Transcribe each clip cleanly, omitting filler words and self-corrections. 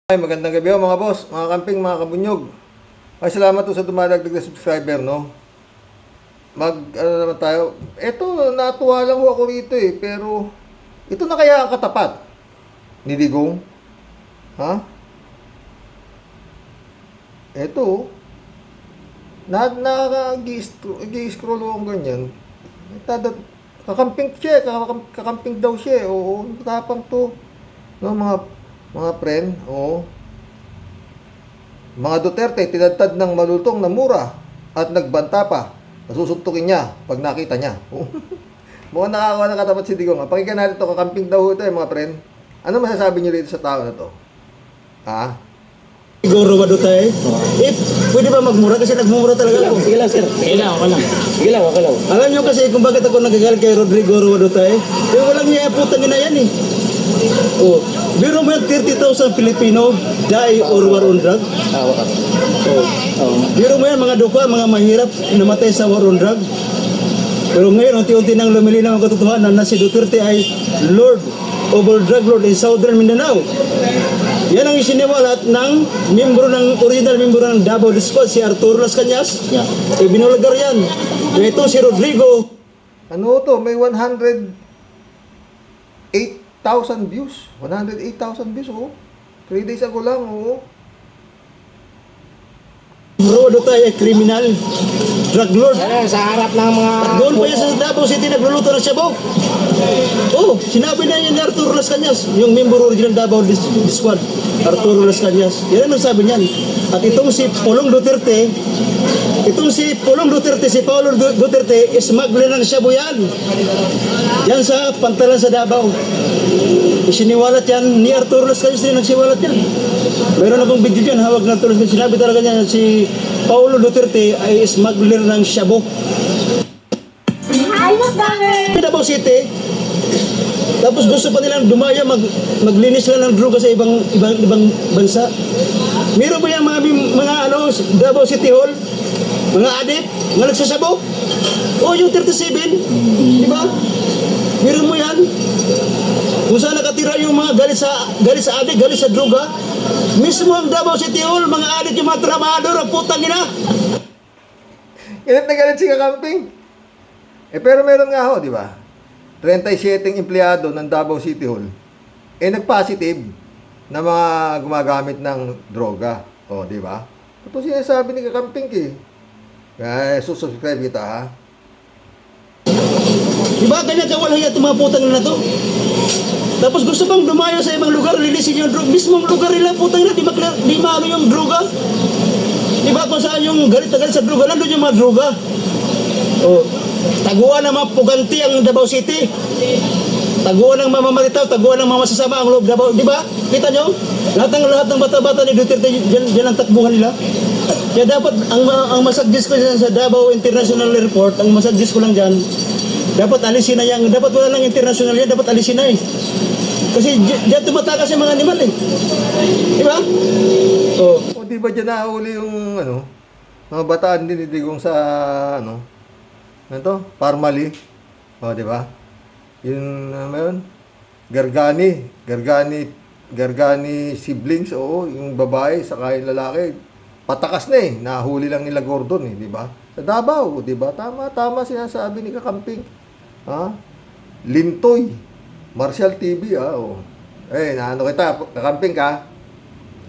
Ay, magandang gabi mga boss, mga camping, mga kabunyog. Ay, salamat po sa dumadagdag na subscriber, no? Ano naman tayo. Eto, natuwa lang ho ako rito pero ito na kaya ang katapat ni Digong? Ha? Eto, nag-i-scroll ako ganyan. Kakamping siya, kakamping daw siya. Oo, tapang to. No, mga friend, oo. Mga Duterte, tinadtad ng malutong na mura at nagbanta pa. Nasusuntukin niya pag nakita niya. Mukhang nakakawa na katapat si Digong. Pakinggan natin ito, kakamping daw ito mga friend. Ano masasabi niyo dito sa tao na to? Ha? Siguro Duterte, pwede ba magmura? Kasi nagmumura talaga ako. Sige lang, sir. Sige lang, ako lang. Sige lang, ako lang. Alam niyo kasi kung bakit ako nagagalit kay Rodrigo Duterte? Walang niya putang ina yan eh. Oh, biro mo yung 30,000 Pilipino die or war on drug? Biro mo yan mga duka, mga mahirap namatay sa war on drug. Pero ngayon, unti-unti nang lumilinaw ang katotohanan na si Duterte ay Lord over drug lord in Southern Mindanao. Yan ang isiniwalat ng original membro ng Davao Squad, si Arturo Las Cañas. Yeah. Binulagar yan. Ito si Rodrigo. Ano to? May 108,000 views. 108,000 views, oh. 3 days ago lang, oh. Bro, Duterte ay criminal. Drug lord. Ano, sa harap ng mga... Doon pa yan sa Davao City nagluluto ng shabaw. Oh, sinabi na yan ni Arturo Las Cañas, yung member original Davao Squad, Arturo Las Cañas. Yan ang sabi niyan. At itong si Pulong Duterte, si Paulo Duterte, smuggler ng shabaw yan. Yan sa pantalan sa Davao. Isiniwalat yan ni Arturo Las Cañas din nagsiwalat yan. Meron akong video dyan, hawag ng Arturo Las Cañas. Sinabi talaga niya si Paulo Duterte ay smuggler ng shabaw. Davao City, tapos gusto pa nilang dumaya maglinis lang ng droga sa ibang bansa. Meron ba yung mga Davao City Hall, mga adik, mga nagsasabo? O yung 37, di ba? Meron mo yan? Kung saan nakatira yung mga galit sa adik, galit sa droga, mismo ang Davao City Hall, mga adik, yung mga trabahador, ang putang ina. Galit na galit si kakamping. Pero meron nga ho, di ba? 37 empleyado ng Davao City Hall nag-positive na mga gumagamit ng droga. O, di ba? Ito sinasabi ni kakamping susubscribe kita, ha? Di ba? Ganyan kawala itong mga putang na to. Tapos gusto bang dumayo sa ibang lugar, lilisin yung droga. Mismong lugar nila, putang na, di maano yung droga. Di ba kung saan yung galit na galit sa droga, nandun yung mga droga. Oh, taguan ng mga puganti ang Davao City. Taguan ng mamamatitaw, taguan ng mga masasama ang loob Davao. Di ba? Kita nyo? Lahat ng bata-bata ni Duterte, dyan ang takbuhan nila. Kaya dapat, ang masagdis ko dyan sa Davao International Airport, ang masagdis ko lang dyan, dapat alisin na yan. Dapat wala lang international yan, dapat alisin na eh. Kasi dyan tumatakas yung mga animal eh. Di ba? Oh. O, di ba dyan nahuli yung, mga bataan din ni Digong sa, Parmali. O, di ba? Yun, yun? Gargani siblings, oo, yung babae saka yung lalaki. Patakas na eh, nahuli lang nila Gordon eh, di ba? Sa Davao, di ba? Tama sinasabi ni kakamping. Ha? Lintoy, Martial TV, oh. Naano kita, kakamping ka.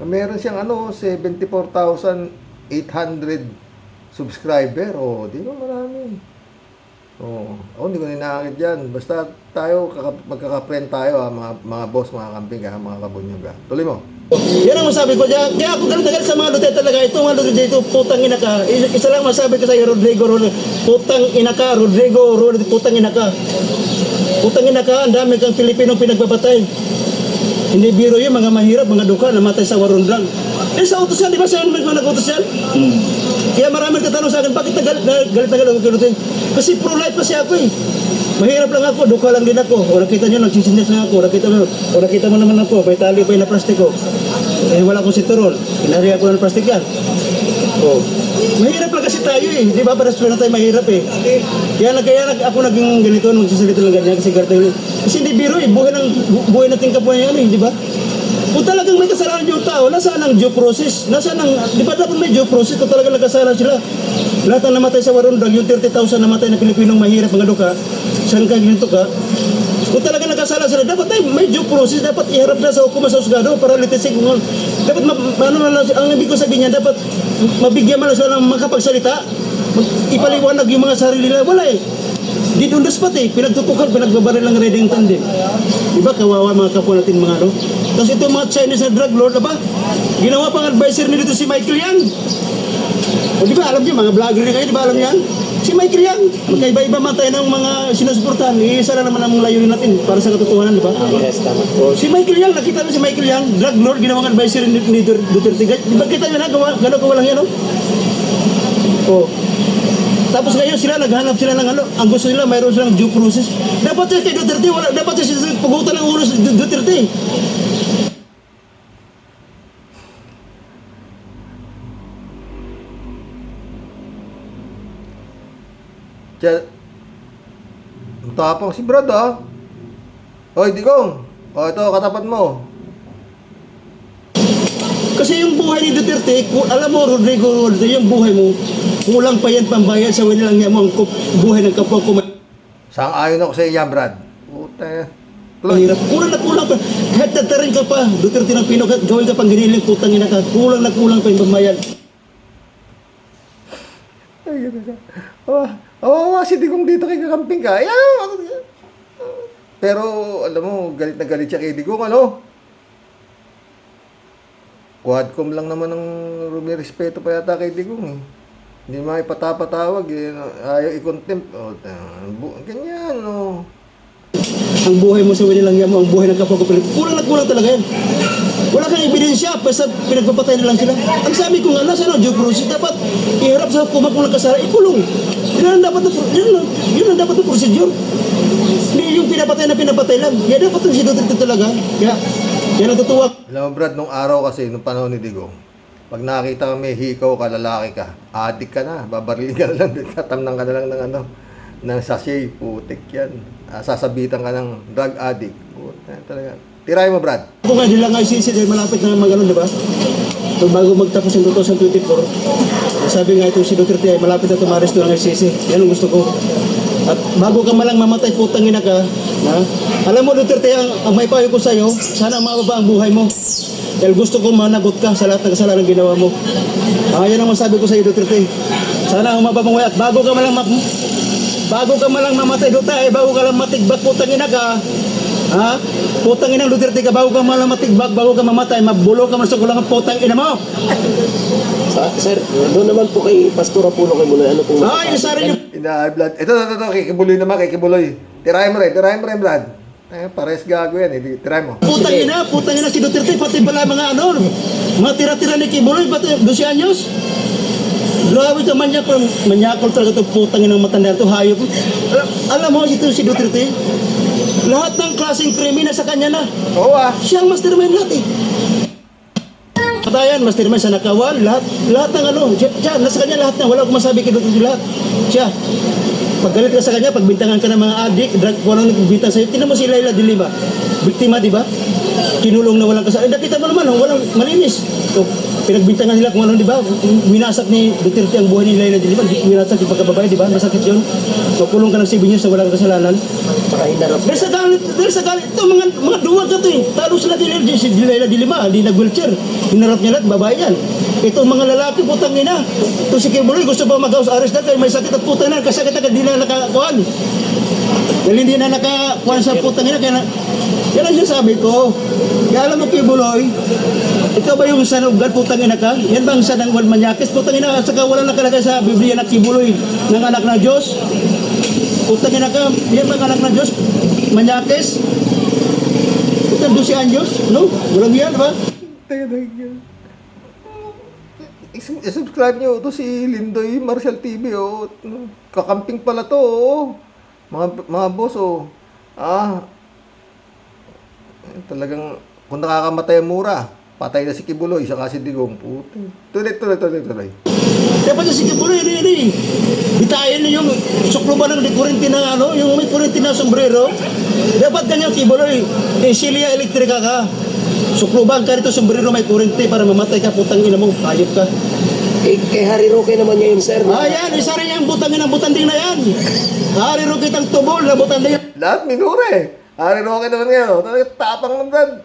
Meron siyang 74,800 subscriber. Oh, di ba marami? Hindi ko ninakit yan. Basta tayo, magkaka-friend tayo, mga boss, mga camping, mga kabunyog. Tuloy mo. Yan ang masabi ko dyan. Kaya ako galit sa mga Duterte talaga. Ito mga Duterte dito, putang ina ka. Isa lang masabi ko sa iyo, Rodrigo, putang ina ka, Rodrigo, putang ina ka. Putang ina ka, ang dami kang Pilipinong pinagbabatay. Hindi biro yun, mga mahirap, mga duka, namatay sa war on drug. Sa utos yan, di ba sa'yo nag-utos yan? Kaya maraming katanong sa akin, bakit galit ako kinutin? Kasi pro-life kasi ako eh. Mahirap lang ako, duka lang din ako. O nakita nyo, nagsisinyas na ako. Nakita mo naman ako, may tali pa yung na plastiko. Wala akong sinturol. Kinari ako ng plastik yan. Mahirap lang kasi tayo eh. Di ba? Para sa tayo mahirap eh. Kaya ako naging ganito, magsasalita lang ganyan kasi garta yun. Kasi hindi biro eh. Buhay natin kapuhan yan eh. Di ba? Kung talagang may kasalanan yung tao, nasaan ang due process? Nasaan ang, di ba dapat may due process kung talagang nagkasala sila? Lahat ang namatay sa Warundag, yung 30,000 namatay na Pilipinong mahirap, mga duka, saan ka ginto ka? Kung talagang nagkasala sila, dapat may due process, dapat iharap na sa hukuman sa husgado para litisig mo. Dapat, ang ibig ko sabihin niya, dapat mabigyan man lang sila ng makapagsalita, ipaliwanag yung mga sarili nila. Wala eh. Di doon spot eh, pinagtutukan, pinagbabaril lang Reading Tandem. Diba, kawawa mga kapwa natin mga ano. Tapos ito mga Chinese na drug lord, diba? Ginawa pang advisor nito si Michael Yang. O diba, alam niyo, mga vlogger rin kayo, diba alam niyan? Si Michael Yang, magkaiba-iba man tayo ng mga sinusuportahan, isa lang naman ang layunin natin para sa katotohanan, diba? Yes, tama. O, si Michael Yang, nakita mo si Michael Yang, drug lord, ginawang advisor ni Duterte. Diba kita nyo na, gano'n ko walang yan, no? O, tapos ngayon sila naghanap sila ng ano, ang gusto nila mayroon silang due process. Dapat kay Duterte wala, dapat si pugutan ng ulo si Duterte. Diyan, ang tapang si Brad ah. Hoy, Digong. O, ito, katapat mo. Kasi yung buhay ni Duterte, alam mo Rodrigo, yung buhay mo, kulang pa yan pambayad sa wala lang yan mo ang buhay ng kapwa ko. Sang-ayon ako sa iya, Brad. Puta. Tuloy. Mahirap. Kulang na kulang pa. Kahit tatarin ka pa, Duterte ng Pino, kahit gawin ka pang giniling, putang ina ka, kulang na kulang pa yung pambayad. Ay, gano'n ka. Awawa si Digong dito kay kakamping ka. Ayan. Pero, alam mo, galit na galit siya kay Digong, ano? Quadcom lang naman ang rumirespeto pa yata kay Digong, eh. Hindi makipatapatawag, eh. Ayaw i-contempt. O, ganyan, no. Ang buhay mo sa wala lang yan mo, ang buhay ng kapwa ko, kulang na kulang talaga yan. Wala kang ebidensya, basta pinagpapatay na lang sila. Ang sabi ko nga, nasa due process, dapat iharap sa hukuman kung nagkasala, ikulong. Yun ang dapat na procedure. Hindi yung pinapatay lang. Yan dapat yung si Duterte talaga. Yan ang tutuwa. Alam mo, Brad, nung araw kasi, nung panahon ni Digong, pag nakita ka may hikaw ka, lalaki ka, adik ka na, babaril ka na lang, tatamnang ka na lang ng ano, ng sachet, putik yan. Sasabitan ka ng drug addict. Putik, talaga. Tirahin mo, Brad. Kung nga nilang ICC dahil malapit na mag-ano, di ba? So, bago magtapos yung 2024, sabi nga ito si Duterte ay malapit na tumaris doon ng ICC. Yan ang gusto ko. At bago ka malang mamatay, putang ina ka, ha? Alam mo, Duterte, ang may payo ko sa'yo, sana mababa ang buhay mo. Dahil gusto ko managot ka sa lahat ng kasalanan ginawa mo. Yan ang masabi ko sa'yo, Duterte. Sana humaba ang buhay at bago ka malang mamatay, Duterte, bago ka lang matigbak, putang ina ka, ha? Putang ina Duterte ka, bago ka malang matigbak, bago ka mamatay, mabulo ka man sa kulangan, putang ina mo. Sir, doon naman po kay Pastor Apollo kay Buloy. Ano pong Yung sari niyo. Blood. Ito, kikibuloy naman, kikibuloy. Tirahin mo rin, Brad. Pares gago yan, tirahin mo. Putang ina si Duterte, pati pala mga ano, mga tira-tira ni Kibuloy, pati 12 anyos. Grabe ka manyakol talaga itong putang ina ng matanda ito, hayop. Alam mo, ito si Duterte, lahat ng klaseng krimen na sa kanya na. Oo ah. Siya ang mastermind lahat eh. Patayan, mastermind sa nakawan, lahat ng ano, siya, nasa kanya lahat na, wala akong masabi kay Duterte lahat. Siya. Pag galit ka sa kanya, pagbintangan ka ng mga adik, drug, kung anong nagbintang sa'yo, tinan mo si Laila de Lima, biktima, di ba? Kinulong na walang kasalanan. Nakita mo naman, walang malinis. So, pinagbintangan nila kung ano, di ba? Minasak ni Duterte ang buhay ni Laila de Lima, minasak yung pagkababae, di ba? Masakit yun. So, kulong ka ng 7 years na walang kasalanan. Para hinarap. Dahil sa galit, ito, mga duwag na ito eh. Talo sila si Laila de Lima, hindi nag-wheelchair. Hinarap niya lahat, babae yan. Ito mga lalaki, putang ina. Ito si Kibuloy, gusto ba mag-house arrest na kayo? May sakit at putang ina, kasakit na hindi na nakakuhan. Dahil hindi na nakakuhan sa putang ina, kaya yan ang sinasabi ko. Kaya alam mo, Kibuloy, ikaw ba yung sanugad, putang ina ka? Yan ba ang sanangwal manyakis? Putang ina, saka wala nakalagay sa Biblia na Kibuloy ng anak ng Diyos. Putang ina ka, yan ba ang anak ng Diyos? Manyakis? Putang 12 anyos? No? Walang yan, ba? I-subscribe nyo ito si Lindoy Marshall TV, oh. Kakamping pala to, oh. Mga boss, oh. Talagang kung nakakamatay ang mura, patay na si Kibuloy, saka si Digong. Tuloy. Dapat si Kibuloy, hindi. Bitayin niyo yung sukluban ng kurente na ano, yung may kurente na sombrero. Dapat ganyan Kibuloy, Silya Elektrika ka. Sukluban ka rito, sombrero may kurente para mamatay ka, putang ina mo, hayop ka. Kay Harry Roque naman niya yun, sir. Ayan, isa rin yung butangin ng butanding na yan. Hari ro kitang tubol na butanding. Lahat minure. Ari Roque naman ngayon. Talaga tapang ng Brad.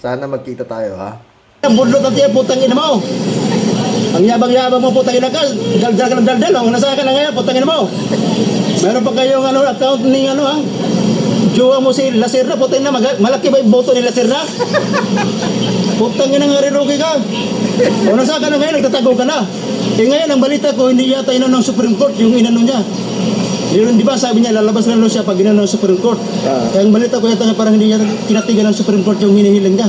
Sana magkita tayo, ha? Ang budlot at yan, putang ina mo. Ang yabang-yabang mo, putang ina ka. Daldal ka ng daldal. Ang nasa ka na ngayon, putang ina mo. Meron pa kayong account ni ha? Jowa mo si Lacerda, putang ina. Malaki ba yung boto ni Lacerda? Putang ina nga rin, Roque ka. O nasa ka na ngayon, nagtatago ka na. Eh ngayon, ang balita ko, hindi yata inano ng Supreme Court yung inano niya. Yun, di ba sabi niya, lalabas na siya pag inano ng Supreme Court. Kaya ang balita ko yata nga parang hindi niya kinatigan ng Supreme Court yung hinihiling niya.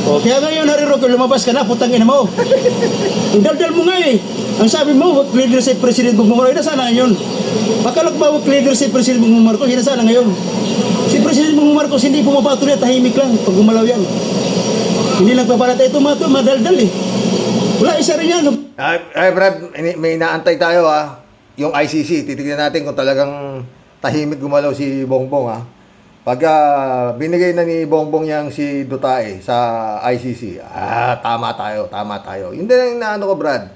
Kaya ngayon, Harry Roque, lumabas ka na, putang ina mo. Ang daldal mo nga eh. Ang sabi mo, work leader si President Bongbong Marcos, nasaan na ngayon? Bakalak ba work leader si President Bongbong Marcos, nasaan na ngayon? Si President Bongbong Marcos hindi pumapatuloy, tahimik lang pag gumalaw yan. Hindi lang papalatay ito, madaldal eh. Wala, isa rin yan. Ay, Brad, may inaantay tayo, ha? Yung ICC, titignan natin kung talagang tahimik gumalaw si Bongbong, ha? Pag binigay na ni Bongbong yang si Duterte sa ICC, tama tayo. Yun din ang inaano ko, Brad.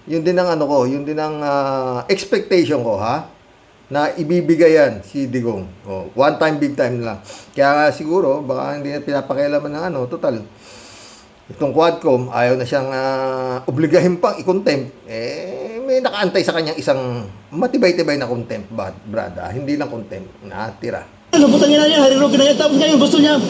Yun din ang ano ko, yun din ang expectation ko, ha? Na ibibigay yan si Digong. One time, big time lang. Kaya nga siguro, baka hindi na pinapakialaman ng ano, total. Itong Quadcom, ayaw na siyang obligahin pang i-contempt. May nakaantay sa kanyang isang matibay-tibay na contempt, Brad. Hindi lang contempt, natira. Putangin na niya, Harry Roque na yan. Tapos ngayon gusto niya.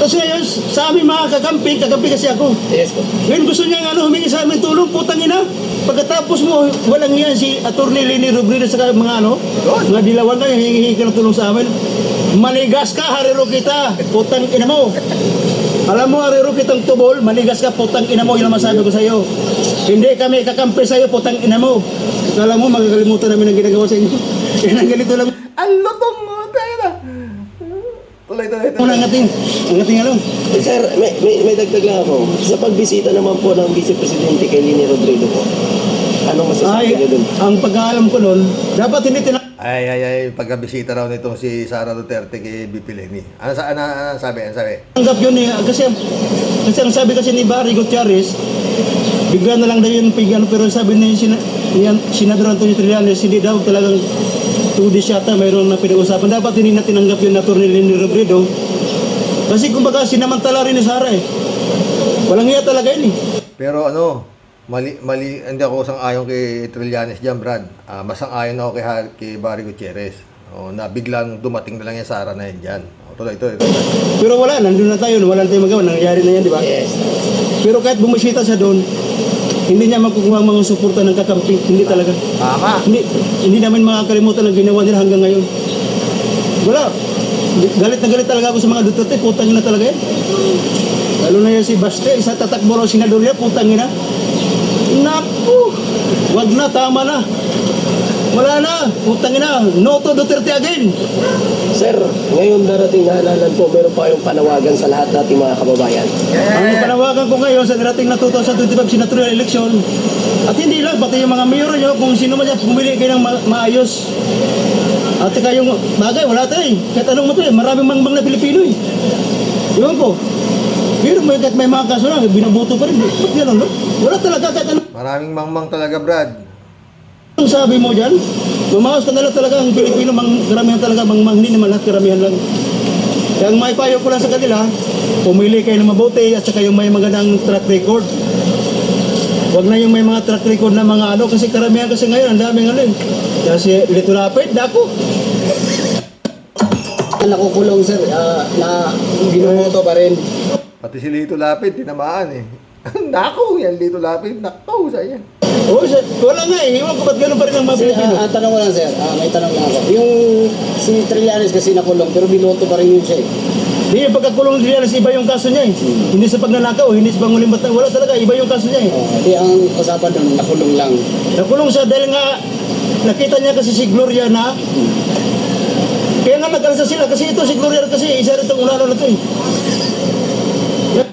Tapos ngayon, sa amin mga kakampi kasi ako. Yes po. Ngayon gusto niya humingi sa amin tulong, putangin na. Pagkatapos mo, walang yan si Atty. Leni Robredo sa mga mga dilawan na, hingi ka ng tulong sa amin. Maligas ka, Harry Roque ta. Putang ina mo. Alam mo, Harry Roque kitang tubol, maligas ka, putang ina mo. Yun ang masabi ko sa iyo. Hindi kami kakampi sa iyo, putang ina mo. Alam mo, magkakalimutan namin ang ginagawa sa inyo. Yan ang ganito lang. Ang lutong mo, tayo na. Tuloy. Ang ating ano? Sir, may dagdag lang ako. Sa pagbisita naman po ng Vice Presidente kay Leni Robredo po, anong masasabi niyo dun? Ang pagkaalam ko nun, dapat hindi Ay, pagkabisita raw nitong si Sara Duterte kay BP Leni. Ano sabi? tinanggap yun eh. Kasi ang sabi kasi ni Barry Gutierrez, bigla na lang daw yun pigano, pero sabi ni Senador Antonio Trillanes, hindi daw talagang 2 days yata mayroon na pinag-usapan. Dapat hindi na tinanggap yun na Atty. Leni Robredo. Kasi kumbaga sinamantala rin ni Sara eh. Walang iya talaga yun eh. Pero mali, hindi ako sang-ayon kay Trillanes dyan, Brad. Masang-ayon ako kay Barry Gutierrez. Na biglang dumating na lang yung Sara na yan dyan. Tuloy. Pero wala, nandun na tayo, wala na tayong magawa, nangyari na yan, di ba? Yes. Pero kahit bumisita siya doon, hindi niya makukuha ang mga suporta ng kakampi, hindi talaga. Tama. Hindi namin makakalimutan ang ginawa nila hanggang ngayon. Wala. Galit na galit talaga ako sa mga Duterte, putang ina talaga yan. Lalo na yan si Baste, isa tatakbo raw senador niya, putang ina. Naku! Wag na, tama na. Wala na, putang ina. No to Duterte again. Sir, ngayon darating na halalan po, meron pa kayong panawagan sa lahat nating mga kababayan. Ang panawagan ko ngayon sa darating na 2025 senatorial election, at hindi lang, pati yung mga mayor nyo, kung sino man yan, pumili kayo ng maayos. At saka yung bagay, wala tayo eh. Kahit anong mo tayo, maraming mangbang na Pilipino eh. Iwan ko. Pero kahit may mga kaso lang, binabuto pa rin. Ba't gano'n, no? Wala talaga kahit anong. Maraming mangmang talaga, Brad. Ang sabi mo dyan, mamawas ka na lang talaga ang Pilipino, karamihan talaga, hindi naman lahat karamihan lang. Kaya ang may payo ko lang sa kanila, pumili kayo ng mabuti at saka yung may magandang track record. Huwag na yung may mga track record na mga kasi karamihan kasi ngayon, ang daming eh. Kasi Lito Lapid, dako. Nakukulong sir, na binumoto pa rin. Pati si Lito Lapid, tinamaan eh. Nako, yan Lito Lapid, nako sa yan. Oo, wala nga eh. Iwan ko ba't gano'n pa rin ang mga Pilipino. Tanong ko lang sir, may tanong lang ako. Yung si Trillanes kasi nakulong, pero binoto pa rin yun siya eh. Hindi, yung pagkakulong niya, iba yung kaso niya eh. Hindi sa pagnanakaw, hindi sa pangulimbat. Wala talaga, iba yung kaso niya eh. Hindi ang usapan doon, nakulong lang. Nakulong siya dahil nga nakita niya kasi si Gloria na kaya nga nag-alsa sila kasi ito si Gloria kasi isa rin itong ulalo na ito eh.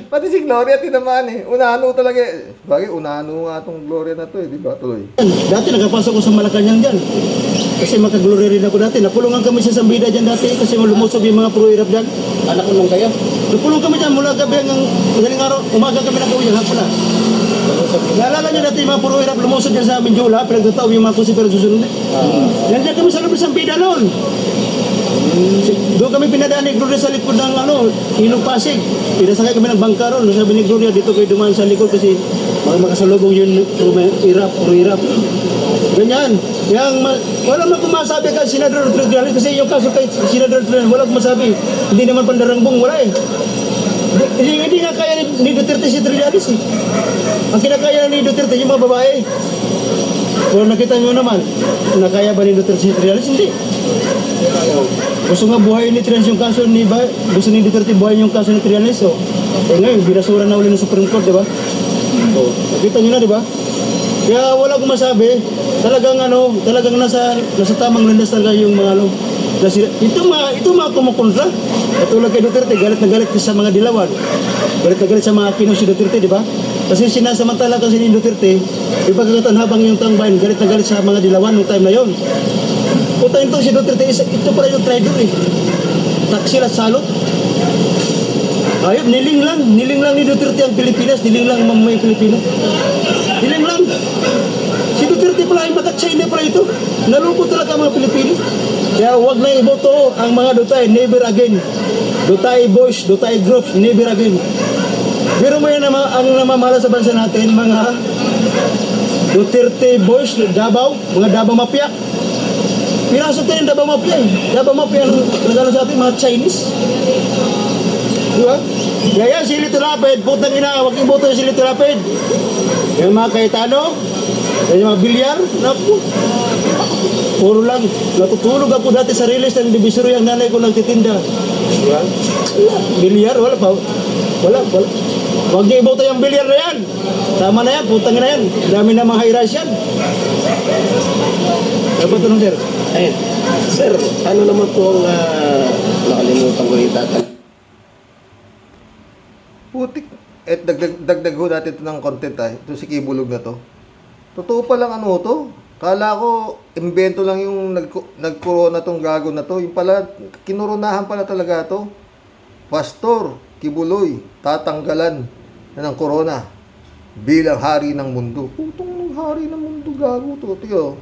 Pati si Gloria tinamaan eh. Unano talaga eh. Bagay, unano nga itong Gloria na to eh. Di ba? Tuloy. Dati nakapasok ko sa Malacanang dyan. Kasi makaglory rin ako dati. Napulungan kami sa Sambida dyan dati kasi lumusob yung mga pro-Irap dyan. Anak ko nung kayo? Napulong kami dyan mula gabi hanggang madaling araw. Umaga kami nakauwi hapon na. Naalala nyo dati yung mga puro-Irap lumusod dyan sa amin, Jula, pinagtataw yung mga kusi pero susunod. Yan dyan kami sa loob ng Bida noon. Doon kami pinadaan ni Gloria sa likod ng Ilog Pasig. Pinasakay kami ng bangka ron. Sabi ni Gloria, dito kayo dumaan sa likod kasi makasalubong yun puro-Irap. Ganyan. Wala man kumasabi kay Senador Trillanes kasi yung kaso kay Senador Trillanes, wala kumasabi. Hindi naman pandarangbong, wala eh. Hindi nga kaya ni Duterte si Trillanes eh. Ang kinakaya ni Duterte yung mga babae. Kung nakita nyo naman, nakaya ba ni Duterte si Trillanes? Hindi. Gusto nga buhayin ni Trillanes yung kaso ni ba? Gusto ni Duterte buhayin yung kaso ni Trillanes. So, ngayon, binasura na uli ng Supreme Court, di ba? So, nakita nyo na, di ba? Kaya wala akong masabi. Talagang nasa tamang landas talaga yung mga ito mga kumukontra. Katulad kay Duterte, galit na galit sa mga dilawan. Galit na galit sa mga kinos si Duterte, di ba? Kasi sinasamantala kasi ni Duterte, ipagkakatan habang yung taong bayan, galit na galit sa mga dilawan nung time na yon. Punta ito si Duterte, ito pala yung traitor eh. Taksil at salot. Ayun, niling lang ni Duterte ang Pilipinas, niling lang mamay Pilipino. Niling lang. Si Duterte pala ay mata-China pala ito. Nalungkot talaga ang mga Pilipino. Kaya huwag na iboto ang mga Dutay, never again. Dutay boys, Dutay groups, never again. Pero mo yan ang namamahala sa bansa natin, mga Duterte boys, Davao, mga Davao Mafia. Pinasok tayo ng Davao Mafia eh. Davao Mafia ang nagano sa atin, mga Chinese. Diba? Kaya si Lito Lapid, putang ina, huwag iboto yung si Lito Lapid. Yung mga Cayetano, yung mga Bilyar, naku. Puro lang. Natutulog ako dati sa release ng Divisory, ang nanay ko nagtitinda. Diba? Bilyar, wala pa. Wala. Huwag niyo iboto yung bilyar na yan. Tama na yan, putang na yan. Dami na mga high-rise yan. Ano ba tanong, sir? Ayun. Sir, ano naman po ang nakalimutan ko yung tatanong? Putik. At dagdag ho natin ito ng content ito si Kibulog na to. Totoo pa lang to. Kala ko, imbento lang yung nag-corona tong gago na to. Yung pala, kinuronahan pala talaga to. Pastor Kibuloy, tatanggalan na ng corona bilang hari ng mundo. Putong ng hari ng mundo, gago to. Tiyo.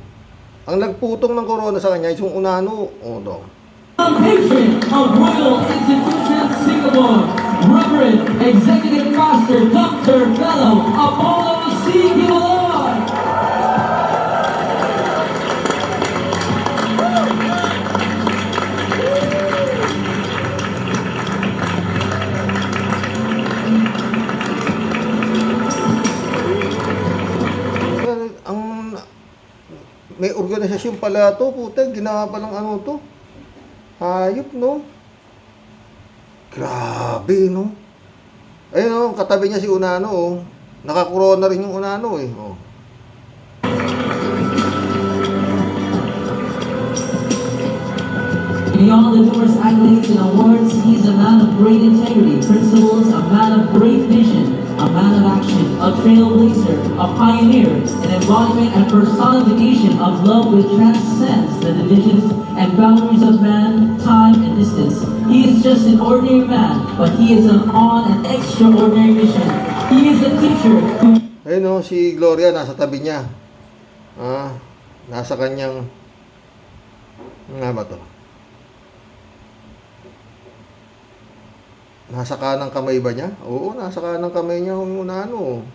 Ang nagputong ng corona sa kanya, yung unano. Daw. Patron of Royal Institution Singapore, Reverend Executive Pastor Dr. Fellow Apollo C. Gibalon. May organisasyon pala to, puta, ginawa palang to. Hayop, no? Grabe, no? Ayun, katabi niya si Unano, Nakakorona rin yung Unano, Beyond the numerous accolades and awards, he is a man of great integrity, principles, a man of great vision, a man of action, a trailblazer, a pioneer, an embodiment and personification of love which transcends the divisions and boundaries of man, time, and distance. He is just an ordinary man, but he is on an extraordinary mission. He is a teacher who... Ayun, si Gloria nasa tabi niya. Nasa kanyang... Nga ba to? Nasa kanang kamay ba niya? Oo, nasa kanang kamay niya yung Unano.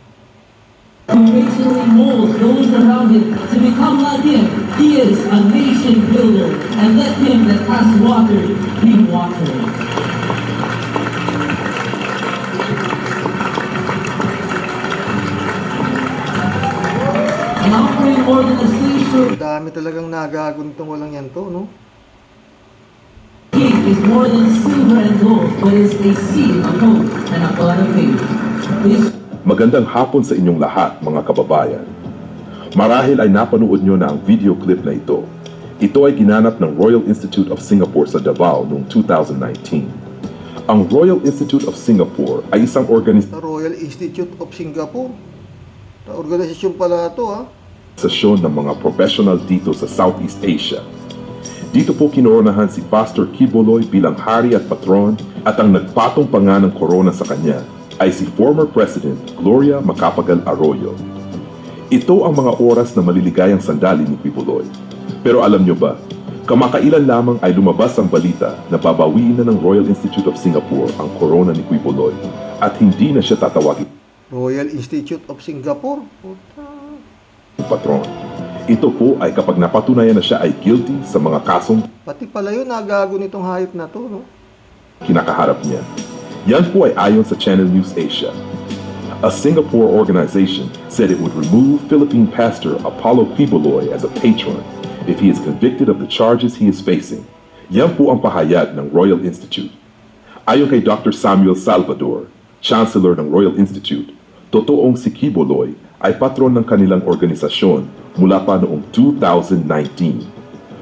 Who gracefully molds those around him to become like him. He is a nation builder, and let him that has water be water. And offering more than a seashore Dami talagang nagagon itong walang yan to, no? king is more than silver and gold, but is a seed of hope and a blood of faith. This Magandang hapon sa inyong lahat, mga kababayan. Marahil ay napanood nyo na ang video clip na ito. Ito ay ginanap ng Royal Institute of Singapore sa Davao noong 2019. Ang Royal Institute of Singapore ay isang Sa Royal Institute of Singapore. Na organisasyon pala ito, ha? organisasyon ng mga professional dito sa Southeast Asia. Dito po kinoronahan si Pastor Quiboloy bilang hari at patron at ang nagpatong panga ng corona sa kanya ay si former President Gloria Macapagal Arroyo. Ito ang mga oras na maliligayang sandali ni Quiboloy. Pero alam nyo ba, kamakailan lamang ay lumabas ang balita na babawiin na ng Royal Institute of Singapore ang corona ni Quiboloy at hindi na siya tatawagin Royal Institute of Singapore. Puta. patron. Ito po ay kapag napatunayan na siya ay guilty sa mga kasong Pati pala yun, nagago nitong hayop na to, no? kinakaharap niya. Yan po ay ayon sa Channel News Asia. A Singapore organization said it would remove Philippine pastor Apollo Quiboloy as a patron if he is convicted of the charges he is facing. Yan po ang pahayag ng Royal Institute. Ayon kay Dr. Samuel Salvador, Chancellor ng Royal Institute, totoong si Quiboloy ay patron ng kanilang organisasyon mula pa noong 2019.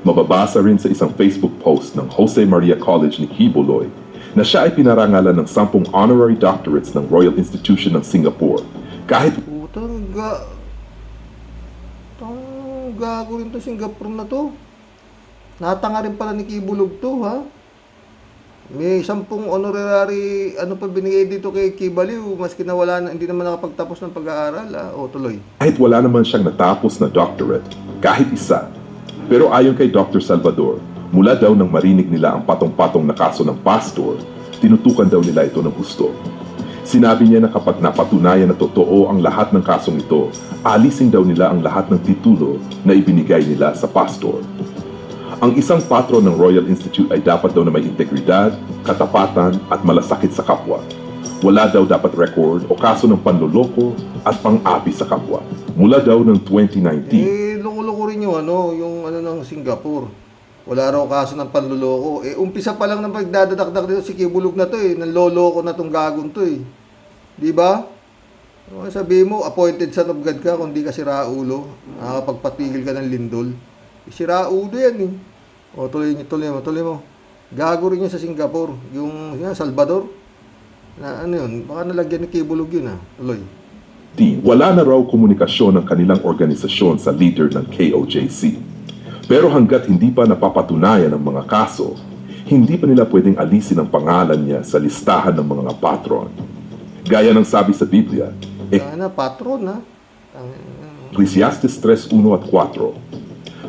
Mababasa rin sa isang Facebook post ng Jose Maria College ni Quiboloy na siya ay pinarangalan ng 10 honorary doctorates ng Royal Institution ng Singapore. Kahit Putang gago rin to Singapore na to. Natanga rin pala ni Kibulog to, ha? May 10 honorary ano pa binigay dito kay Kibaliw, maski na wala na, hindi naman nakapagtapos ng pag-aaral, ha? O tuloy. kahit wala naman siyang natapos na doctorate, kahit isa. Pero ayon kay Dr. Salvador, mula daw nang marinig nila ang patong-patong na kaso ng pastor, tinutukan daw nila ito ng gusto. Sinabi niya na kapag napatunayan na totoo ang lahat ng kasong ito, alisin daw nila ang lahat ng titulo na ibinigay nila sa pastor. Ang isang patron ng Royal Institute ay dapat daw na may integridad, katapatan at malasakit sa kapwa. Wala daw dapat record o kaso ng panloloko at pang-api sa kapwa. Mula daw ng 2019, Loko-loko rin yung ng Singapore. Wala raw kaso ng panluloko. Umpisa pa lang ng pagdadadakdak dito si Kibulog na to, nanloloko na tong gagong to, Di ba? Ano sabihin mo, appointed son of God ka kung di ka si Raulo. Nakakapagpatigil ka ng lindol. Si Raulo yan, O, tuloy mo. Gago rin yun sa Singapore. Yung Salvador. Na ano yun, baka nalagyan ni Kibulog yun, Tuloy. wala na raw komunikasyon ng kanilang organisasyon sa leader ng KOJC. Pero hanggat hindi pa napapatunayan ang mga kaso, hindi pa nila pwedeng alisin ang pangalan niya sa listahan ng mga patron. Gaya ng sabi sa Biblia, Patron, ha? Ecclesiastes 3:1 at 4.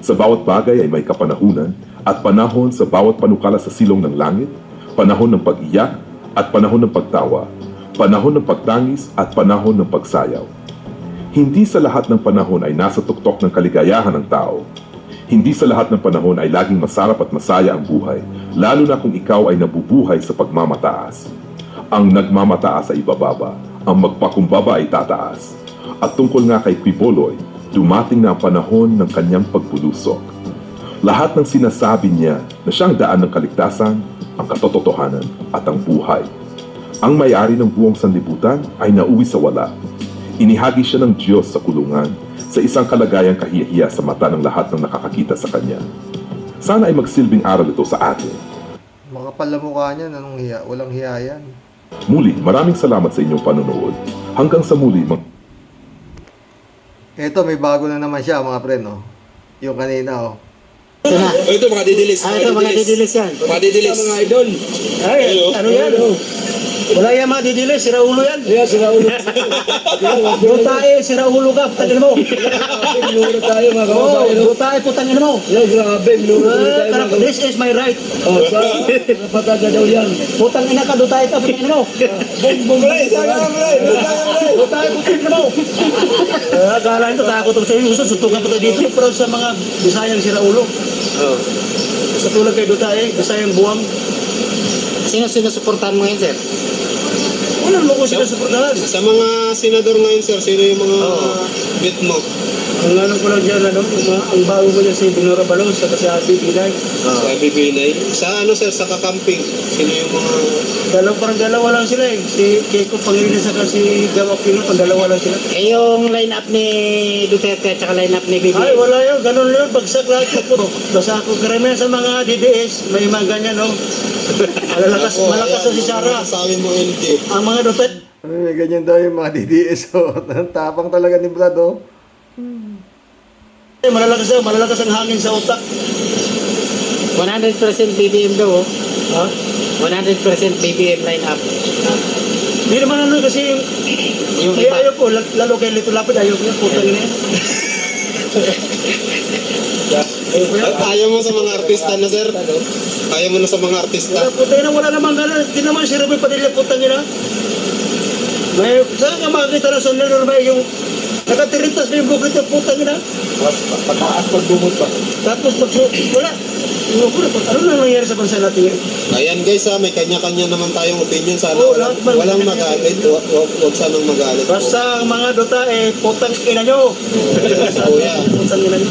Sa bawat bagay ay may kapanahunan at panahon sa bawat panukala sa silong ng langit, panahon ng pag-iyak at panahon ng pagtawa, panahon ng pagtangis at panahon ng pagsayaw. Hindi sa lahat ng panahon ay nasa tuktok ng kaligayahan ng tao. Hindi sa lahat ng panahon ay laging masarap at masaya ang buhay, lalo na kung ikaw ay nabubuhay sa pagmamataas. Ang nagmamataas ay ibababa, ang magpakumbaba ay tataas. At tungkol nga kay Quiboloy, dumating na ang panahon ng kanyang pagbulusok. Lahat ng sinasabi niya na siyang daan ng kaligtasan, ang katotohanan at ang buhay. Ang may-ari ng buong sanlibutan ay nauwi sa wala. Inihagi siya ng Diyos sa kulungan, sa isang kalagayang kahiyahiya sa mata ng lahat ng nakakakita sa kanya. Sana ay magsilbing aral ito sa atin. Makapal na mukha niya, walang hiya yan. Muli, maraming salamat sa inyong panonood. Hanggang sa muli, Eto, may bago na naman siya, mga pre, Yung kanina, Ito mga didilis. Ito, mga didilis yan. Mga didilis. Mga idol. Ay, ano yan? Wala yan mga didilis, sira ulo yan. Yeah, sila ulo. Yung tae, sira ulo ka, putangin mo. Minuro tayo mga Oo, kababayan. yung tae, putangin mo. Yeah, grabe. Minuro tayo mga kababayan. This is my right. Oh, sa napataga daw yan. Putang ina ka, doon tayo ka, putangin mo. Bum, bum, Doon tayo, putangin mo. Akala nito, takot ako sa'yo. Gusto, suntukan ko tayo dito. Pero sa mga Bisayang sira ulo. Katulad kay Dutae, Bisayang buwang. Sino sinusuportahan mo ngayon, sir? Wala mo ko sinusuportahan. Sa mga senador ngayon, sir, sino yung mga bit mo? Ang alam ko lang dyan, ang bago ko dyan si Binora Balos, sa si Abi Binay. Sa Bibinay. Sa ano, sir, sa kakamping, sino yung mga... Parang dalawa lang sila Si Keiko Pangilinan saka si Gawak Pino, dalawa lang sila. Eh, yung line-up ni Duterte at saka line-up ni Bibi. Ay, wala yun. Ganun yun. Bagsak lahat ko po. Basta ako karamihan sa mga DDS, may mga ganyan, Malakas na si Sara. Sabi mo, LG. Ang mga Duterte, Ay, ganyan daw yung mga DDS, oh. Ang tapang talaga ni Brad, oh. malalakas ang hangin sa utak. 100% BBM daw, oh. Ha? 100% BBM lineup. Hindi naman ano kasi Yung kaya iba. ayaw ko, lalo kay Lito Lapid, ayaw ko yung putang ina yan. Ayaw ko yan. Ayaw mo sa mga artista na, sir? Ayaw mo na sa mga artista? Wala putang ina, wala namang gano'n. Hindi naman si Ruby Padilla putang ina. May, saan ka makakita ng sonel or may yung nakatirintas na yung bukit ng putang ina? Pataas pagdumot ba? Tapos wala. Ano na nangyayari sa bansa natin ngayon? Ayan guys ha, may kanya-kanya naman tayong opinion. Sana Oo, lahat man. walang magalit. Huwag sanang magalit. Basta ang mga Dota putang ina nyo. Kuya. Putang ina nyo.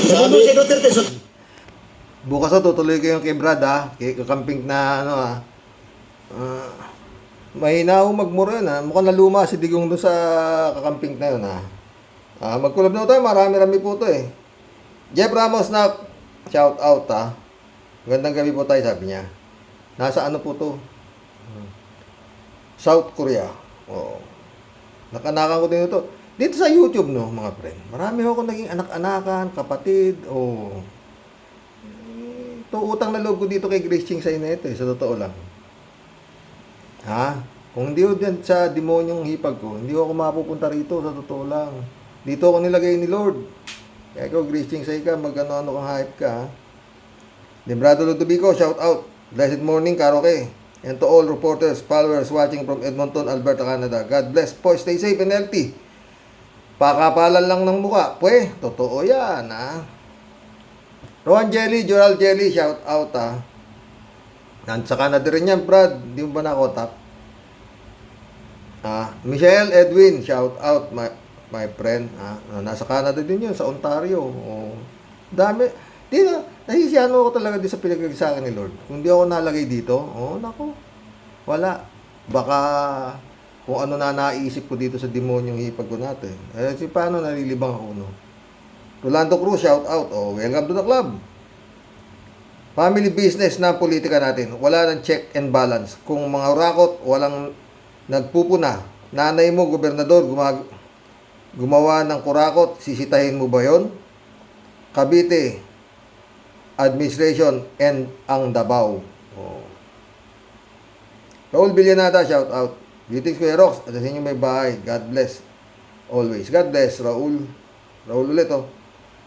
Sabi si Duterte, Bukas o, tutuloy ko yung kay Brad, ha? Kay kakamping na, ano, ha? Mahina ako magmuro yun, ha? Mukhang naluma si Digong doon sa kakamping na yun, ha? Magkulab na tayo, marami-rami po to, eh. Jeff Ramos na, shout out, ha? Magandang gabi po tayo, sabi niya. Nasa ano po to? South Korea. Oo. Nakanakan ko din ito. Dito sa YouTube, no, mga friend. Marami ako naging anak-anakan, kapatid, Ito, utang na loob ko dito kay Grace Ching sa ito, sa totoo lang. Ha? Kung hindi ko dyan sa demonyong hipag ko, hindi ako mapupunta rito, sa totoo lang. Dito ako nilagay ni Lord. Kaya ikaw, Grace Ching, sa ika, mag-ano-ano kang hype ka, ha? Limbrado Ludovico, shout out. Blessed morning, karaoke. And to all reporters, followers watching from Edmonton, Alberta, Canada. God bless. Po, stay safe and healthy. Pakapalan lang ng muka. Pwe, totoo yan, ha? Rowan Jelly, Joral Jelly, shout out, ha? Nasa Canada rin yan, Brad. Hindi mo ba nakontakt? Michelle Edwin, shout out, my friend. Nasa Canada din yun, sa Ontario. Dami. Di na, nahisiyano ako talaga din sa pinagkagsakin ni Lord. Kung di ako nalagay dito, nako, wala. Baka kung ano na naisip ko dito sa demonyong hipag ko natin. Paano nalilibang ako, no? Rolando Cruz, shout out. Welcome to the club. Family business na politika natin. Wala ng check and balance. Kung mga urakot, walang nagpupuna. Nanay mo, gobernador, gumawa ng kurakot, sisitahin mo ba yon? Cavite, administration, and ang Davao. Raul Villanada, shout out. Greetings, Kuya Rox. At sa inyo may bahay. God bless. Always. God bless, Raul. Raul ulit,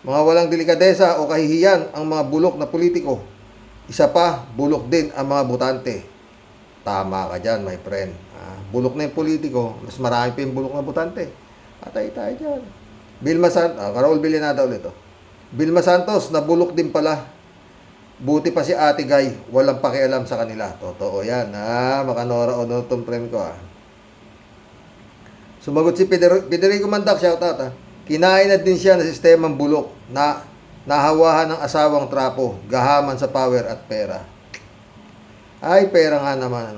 Mga walang delikadesa o kahihiyan ang mga bulok na politiko. Isa pa, bulok din ang mga botante. Tama ka dyan, my friend. Bulok na yung politiko, mas marami pa yung bulok na botante. Patay tayo dyan. Vilma Santos, Raul Villanada ulit, Vilma Santos, nabulok din pala. Buti pa si Ate Guy, walang pakialam sa kanila. Totoo yan, Makanora o tong friend ko, Sumagot si Federico Mandak, shout out, Kinain na din siya ng sistemang bulok na nahawahan ng asawang trapo, gahaman sa power at pera. Ay, pera nga naman,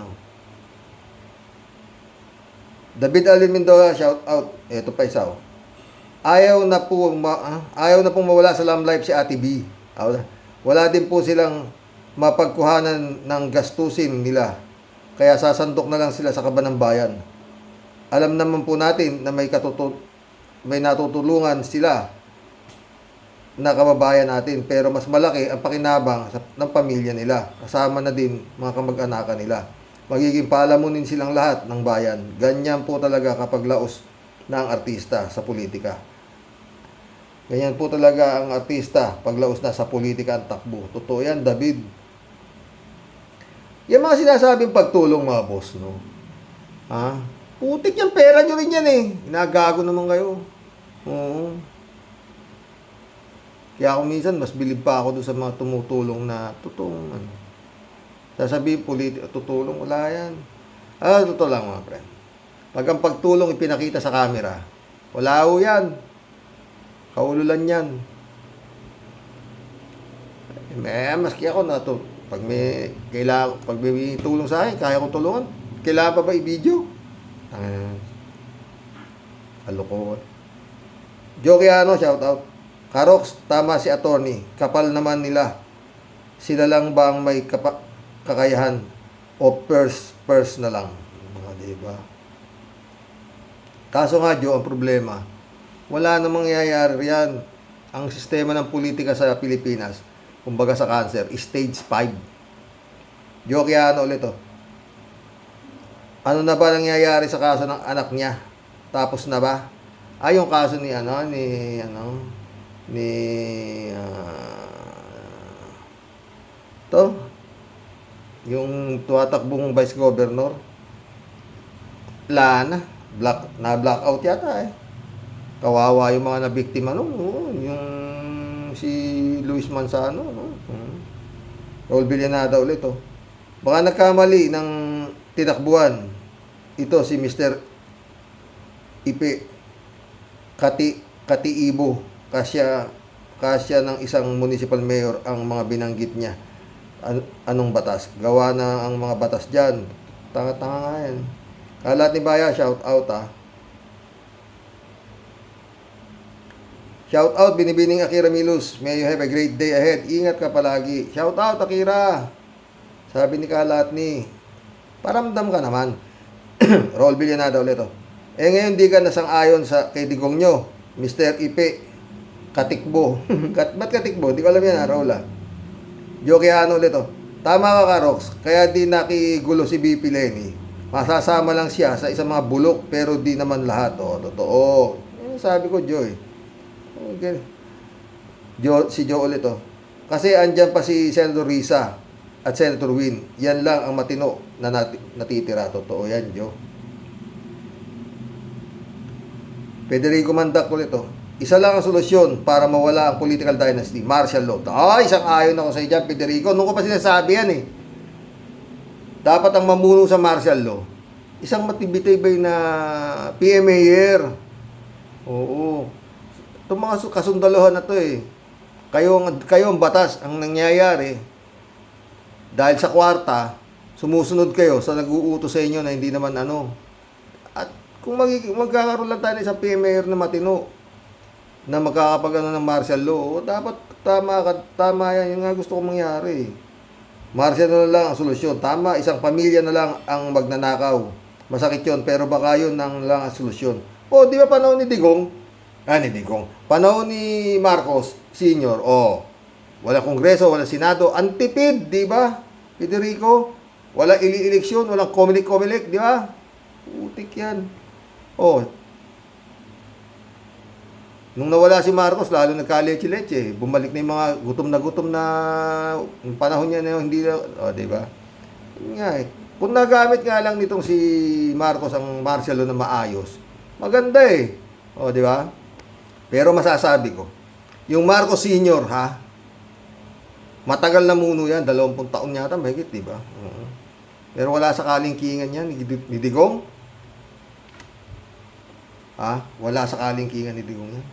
David Alvin Mendoza, shout out. Ito pa isa, Ayaw na pong mawala sa Lam Life si Ate B. Wala din po silang mapagkuhanan ng gastusin nila. Kaya sasandok na lang sila sa kaban ng bayan. Alam naman po natin na may natutulungan sila na kababayan natin, pero mas malaki ang pakinabang ng pamilya nila, kasama na din mga kamag-anakan nila. Magiging palamunin silang lahat ng bayan. Ganyan po talaga kapag laos na ang artista sa politika. Ganyan po talaga ang artista pag laos na sa politika ang takbo. Totoo yan, David. Yung mga sinasabing pagtulong, mga boss, no? Putik yung pera nyo rin yan, Ginagago naman kayo. Oo. Kaya ako minsan, mas bilib pa ako doon sa mga tumutulong na totoong, sasabihin, tutulong, wala yan. Totoo lang, mga friend. Pag ang pagtulong ipinakita sa camera, wala ho yan. Kaululan yan. Maski ako na to, pag may tulong sa akin, kaya kong tulungan, kailangan pa ba i-video? Aloko. Jokiano, shout out. Karox, tama si attorney. Kapal naman nila Sila lang ba ang may kakayahan o purse na lang? Diba? Kaso nga, Joe, ang problema, wala namang mangyayari yan. Ang sistema ng politika sa Pilipinas, kumbaga sa cancer, stage 5. Joe, kaya ano ulit, oh. Ano na ba nangyayari sa kaso ng anak niya? Tapos na ba? Yung kaso ni yung tumatakbong vice governor, wala na. Blackout yata eh. Kawawa yung mga nabiktima no? Yung si Luis Manzano, no? Raul Villanada ulit, oh. Baka nagkamali ng tinakbuhan. Ito si Mr. Ipe Katiibo. Kasya ng isang municipal mayor ang mga binanggit niya. Anong batas? Gawa na ang mga batas dyan. Tanga-tanga nga yan. Kalat ni Baya, shout out Shout out, Binibining Akira Milus. May you have a great day ahead. Ingat ka palagi. Shout out, Akira. Sabi ni Kalat ni, paramdam ka naman. Raul Villanada ulit, oh. Ngayon di ka nasang-ayon sa kay Digong nyo, Mr. Ipe Katikbo. Ba't Katikbo? Di ko alam yan, Raul, Joke ano ulit, oh. Tama ka, Karox. Kaya di nakigulo si BP Lenny. Masasama lang siya sa isang mga bulok, pero di naman lahat, oh. Totoo. Sabi ko, Joy. Okay. Si Joe ulit, oh. Kasi andyan pa si Senator Risa at Senator Win. Yan lang ang matino na natitira. Totoo yan, Joe. Federico Mandak ulit, oh. Isa lang ang solusyon para mawala ang political dynasty, martial law. Isang ayon ako sa iyo, Federico. Nung ko pa sinasabi yan, eh. Dapat ang mamuno sa martial law, isang matibay na PMAer. Oo. Itong mga kasundaluhan na to, eh. Kayo ang batas. Ang nangyayari, dahil sa kwarta, sumusunod kayo sa nag-uutos sa inyo na hindi naman ano. At kung magkakaroon lang tayo ng isang PMAer na matino, na magkakapag ng martial law, dapat tama yan. Yung nga gusto kong mangyari. Martial law na lang ang solusyon. Tama, isang pamilya na lang ang magnanakaw. Masakit yun, pero baka yun lang ang solusyon. Di ba panahon ni Digong? Panahon ni Marcos Sr., wala kongreso, wala senado, antipid, di ba? Federico, wala eleksyon, walang comelec, di ba? Putik yan. Nung nawala si Marcos, lalo nagka-leche-leche. Bumalik na yung mga gutom na yung panahon niya na hindi na, di ba? Nga eh. Kung nagamit nga lang nitong si Marcos ang martial law na maayos, maganda eh. Di ba? Pero masasabi ko, yung Marcos Sr., matagal na muno yan, 20 taon yata, mahigit, di ba? Pero wala sa kalingkingan yan ni Digong. Wala sa kalingkingan ni Digong yan.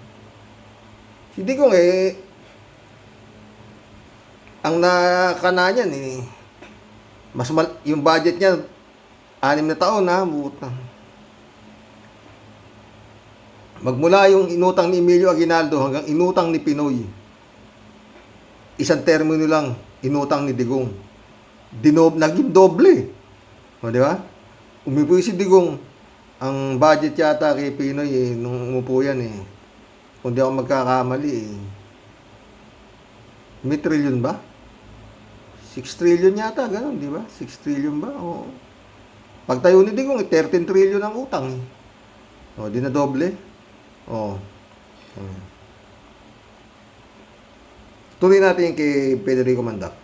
Si Digong ang nakana niyan yung budget niya 6 na taon buta. Magmula yung inutang ni Emilio Aguinaldo hanggang inutang ni Pinoy. Isang termino lang inutang ni Digong. Naging doble. Di ba? Umipoy si Digong. Ang budget yata kay Pinoy nung umupo yan kung di ako magkakamali may trillion ba? 6 trillion yata, ganun, di ba? 6 trillion ba? Oo. Pagtayo ni Digong, 13 trillion ang utang. Di na doble. Tuloy natin kay Federico Mandak.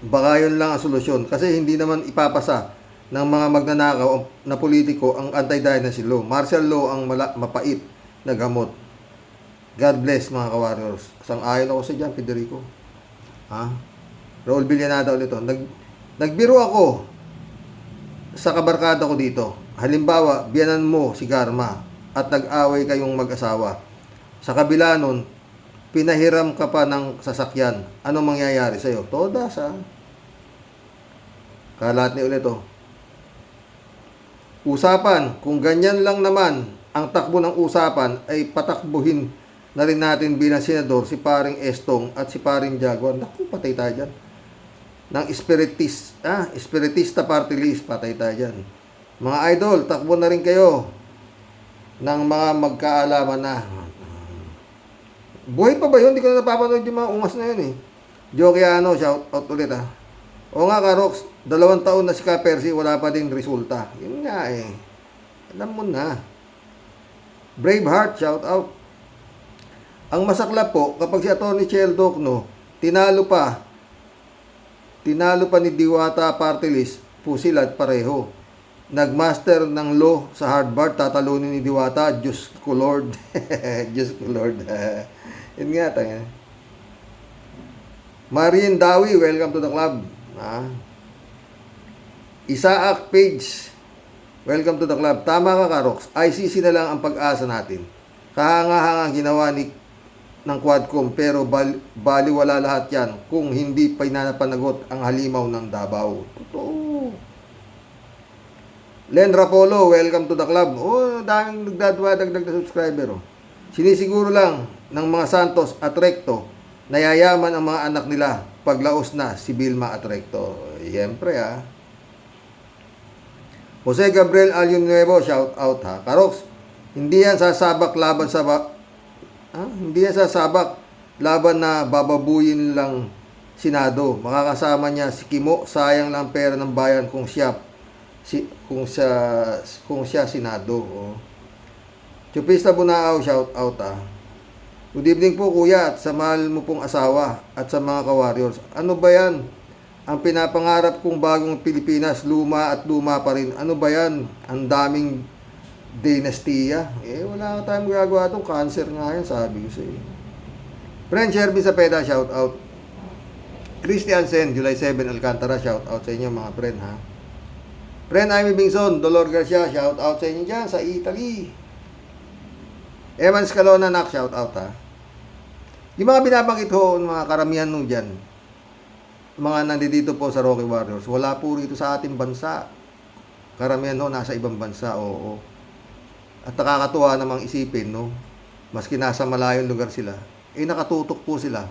Baka yun lang ang solusyon. Kasi hindi naman ipapasa ng mga magnanakaw na politiko ang anti-dynasty law. Martial law ang mapait na gamot. God bless mga ka-warriors. Sang-ayon ako sa dyan, Federico. Raul Villanada ulit. Nagbiro ako sa kabarkada ko dito. Halimbawa, biyanan mo si Garma at nag-away kayong mag-asawa. Sa kabila nun, pinahiram ka pa ng sasakyan. Anong mangyayari sa'yo? Todas, Kalat ni ulit, Usapan, kung ganyan lang naman, ang takbo ng usapan ay patakbuhin na rin natin bilang senador si paring Estong at si paring Jaguar. Naku, patay tayo dyan. Ng Espiritista Party List, patay tayo dyan. Mga idol, takbo na rin kayo ng mga magkaalaman na. Buhay pa ba yun? Hindi ko na napapanood yung mga ungas na yun eh. Jokiano, shout out ulit ah. O nga Karox, 2 taon na si Ka Percy, wala pa din resulta. Yun nga eh. Alam mo na. Braveheart, shout out. Ang masaklap po, kapag si Atty. Chel Docno, tinalo pa ni Diwata Party List, pusilat pareho. Nagmaster ng law sa Harvard, tatalunin ni Diwata, Diyos ko Lord. Diyos ko Lord. Yun nga tayo. Marian Dawi, welcome to the club. Isaac Page, welcome to the club. Tama ka, Karox. ICC na lang ang pag-asa natin. Kahanga-hanga ginawa ng Quadcom, pero baliwala lahat yan kung hindi pa inanapanagot ang halimaw ng Davao. Totoo. Len Rapolo, welcome to the club. Oh, daming nagdadagdag na subscriber. Oh. Sinisiguro lang ng mga Santos at Recto na yayaman ang mga anak nila paglaos na si Vilma at Recto. Siyempre Jose Gabriel Alion Nuevo, shout out ha. Karox, hindi yan sasabak laban na bababuyin lang Senado. Makakasama niya si Kimo, sayang lang pera ng bayan kung siya Senado. Oh. Chupista Bunaaw, shout out ha. Good evening po kuya at sa mahal mo pong asawa at sa mga ka-warriors. Ano ba yan? Ang pinapangarap kong bagong Pilipinas, luma at luma pa rin. Ano ba yan? Ang daming dinastiya. Wala ka tayong gagawa itong cancer nga yan, sabi ko sa'yo. Friend Sherby Sapeda, shout out. Christian Sen, July 7, Alcantara, shout out sa inyo mga friend ha. Friend Amy Bingson, Dolor Garcia, shout out sa inyo dyan sa Italy. Evan Scalona, nak, shout out ha. Yung mga binabanggit ho, mga karamihan nung dyan, mga nandito po sa Rocky Warriors, wala po rito sa ating bansa. Karamihan ho, nasa ibang bansa, oo. At nakakatuwa namang isipin, no? Maski nasa malayong lugar sila, nakatutok po sila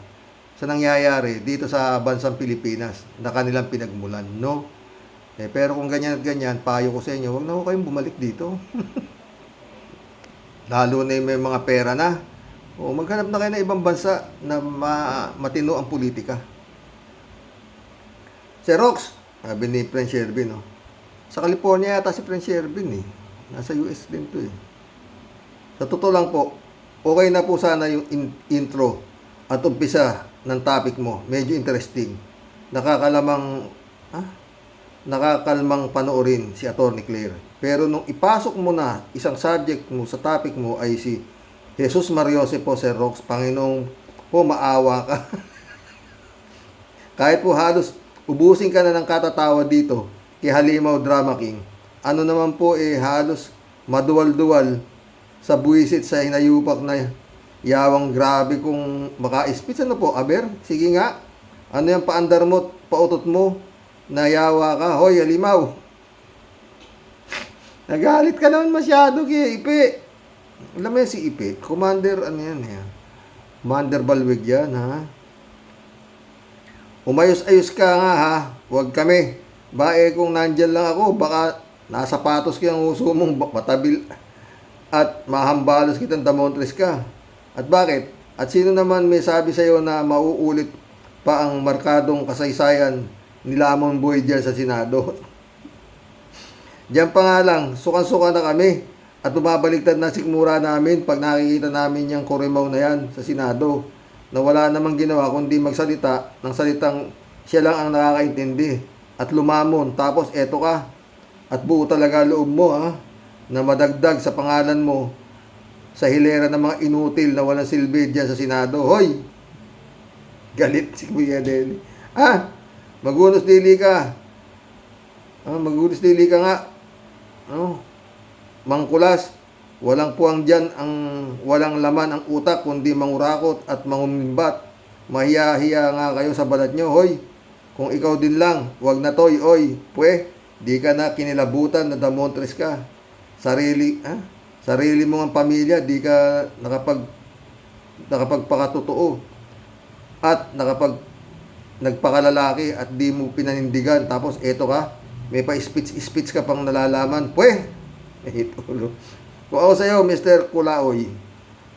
sa nangyayari dito sa bansang Pilipinas na kanilang pinagmulan, no? Pero kung ganyan at ganyan, payo ko sa inyo, huwag na ho kayong bumalik dito. Lalo na may mga pera na. O maghanap na kayo ng ibang bansa na matino ang politika. Si Rox, sabi ni Prince Shervin, no? Sa California yata si Prince Shervin, eh. Nasa US din to, eh. Sa totoo lang po, okay na po sana yung intro at umpisa ng topic mo. Medyo interesting. Nakakalmang panoorin si Atty. Claire. Pero nung ipasok mo na isang subject mo sa topic mo ay si Jesus Mariose po, Sir Rox, Panginoong po maawa ka. Kahit po halos ubusin ka na ng katatawa dito kay Halimaw Drama King. Ano naman po halos maduwal-duwal sa buwisit sa hinayupak na yawang grabe kung maka-spits. Ano po, Aber? Sige nga. Ano yung paandar mo, pautot mo, na yawa ka? Hoy, Halimaw. Nagalit ka naman masyado kay Ipe. Alam mo yan si Ipe? Commander, ano yan? Commander Balwig yan, ha? Umayos-ayos ka nga, ha? Huwag kami. Kung nandyan lang ako, baka nasa patos kang uso mong matabil at mahambalos kitang damontres ka. At bakit? At sino naman may sabi sa'yo na mauulit pa ang markadong kasaysayan ni Lamon Boy dyan sa Senado? Diyan pa nga lang, sukan-sukan na kami at bumabaliktad na sikmura namin pag nakikita namin yung kurimaw na yan sa Senado na wala namang ginawa kundi magsalita ng salitang siya lang ang nakakaintindi at lumamon. Tapos eto ka at buo talaga loob mo, ha, na madagdag sa pangalan mo sa hilera ng mga inutil na walang silbi dyan sa Senado. Hoy! Galit si Kuya Deli. Magunos dili ka. Magunos dili ka nga. Mangkulas, walang puwang dyan ang walang laman ang utak kundi mangurakot at mangumimbat. Mahiya-hiya nga kayo sa balat nyo, hoy. Kung ikaw din lang, wag na toy, oy. Di ka na kinilabutan na damontres ka. Sarili mo ang pamilya, di ka nakapagpakatotoo at nagpakalalaki at di mo pinanindigan, tapos eto ka, may pa-speech ka pang nalalaman, tulo. Kung ako sa'yo, Mr. Kulaoy,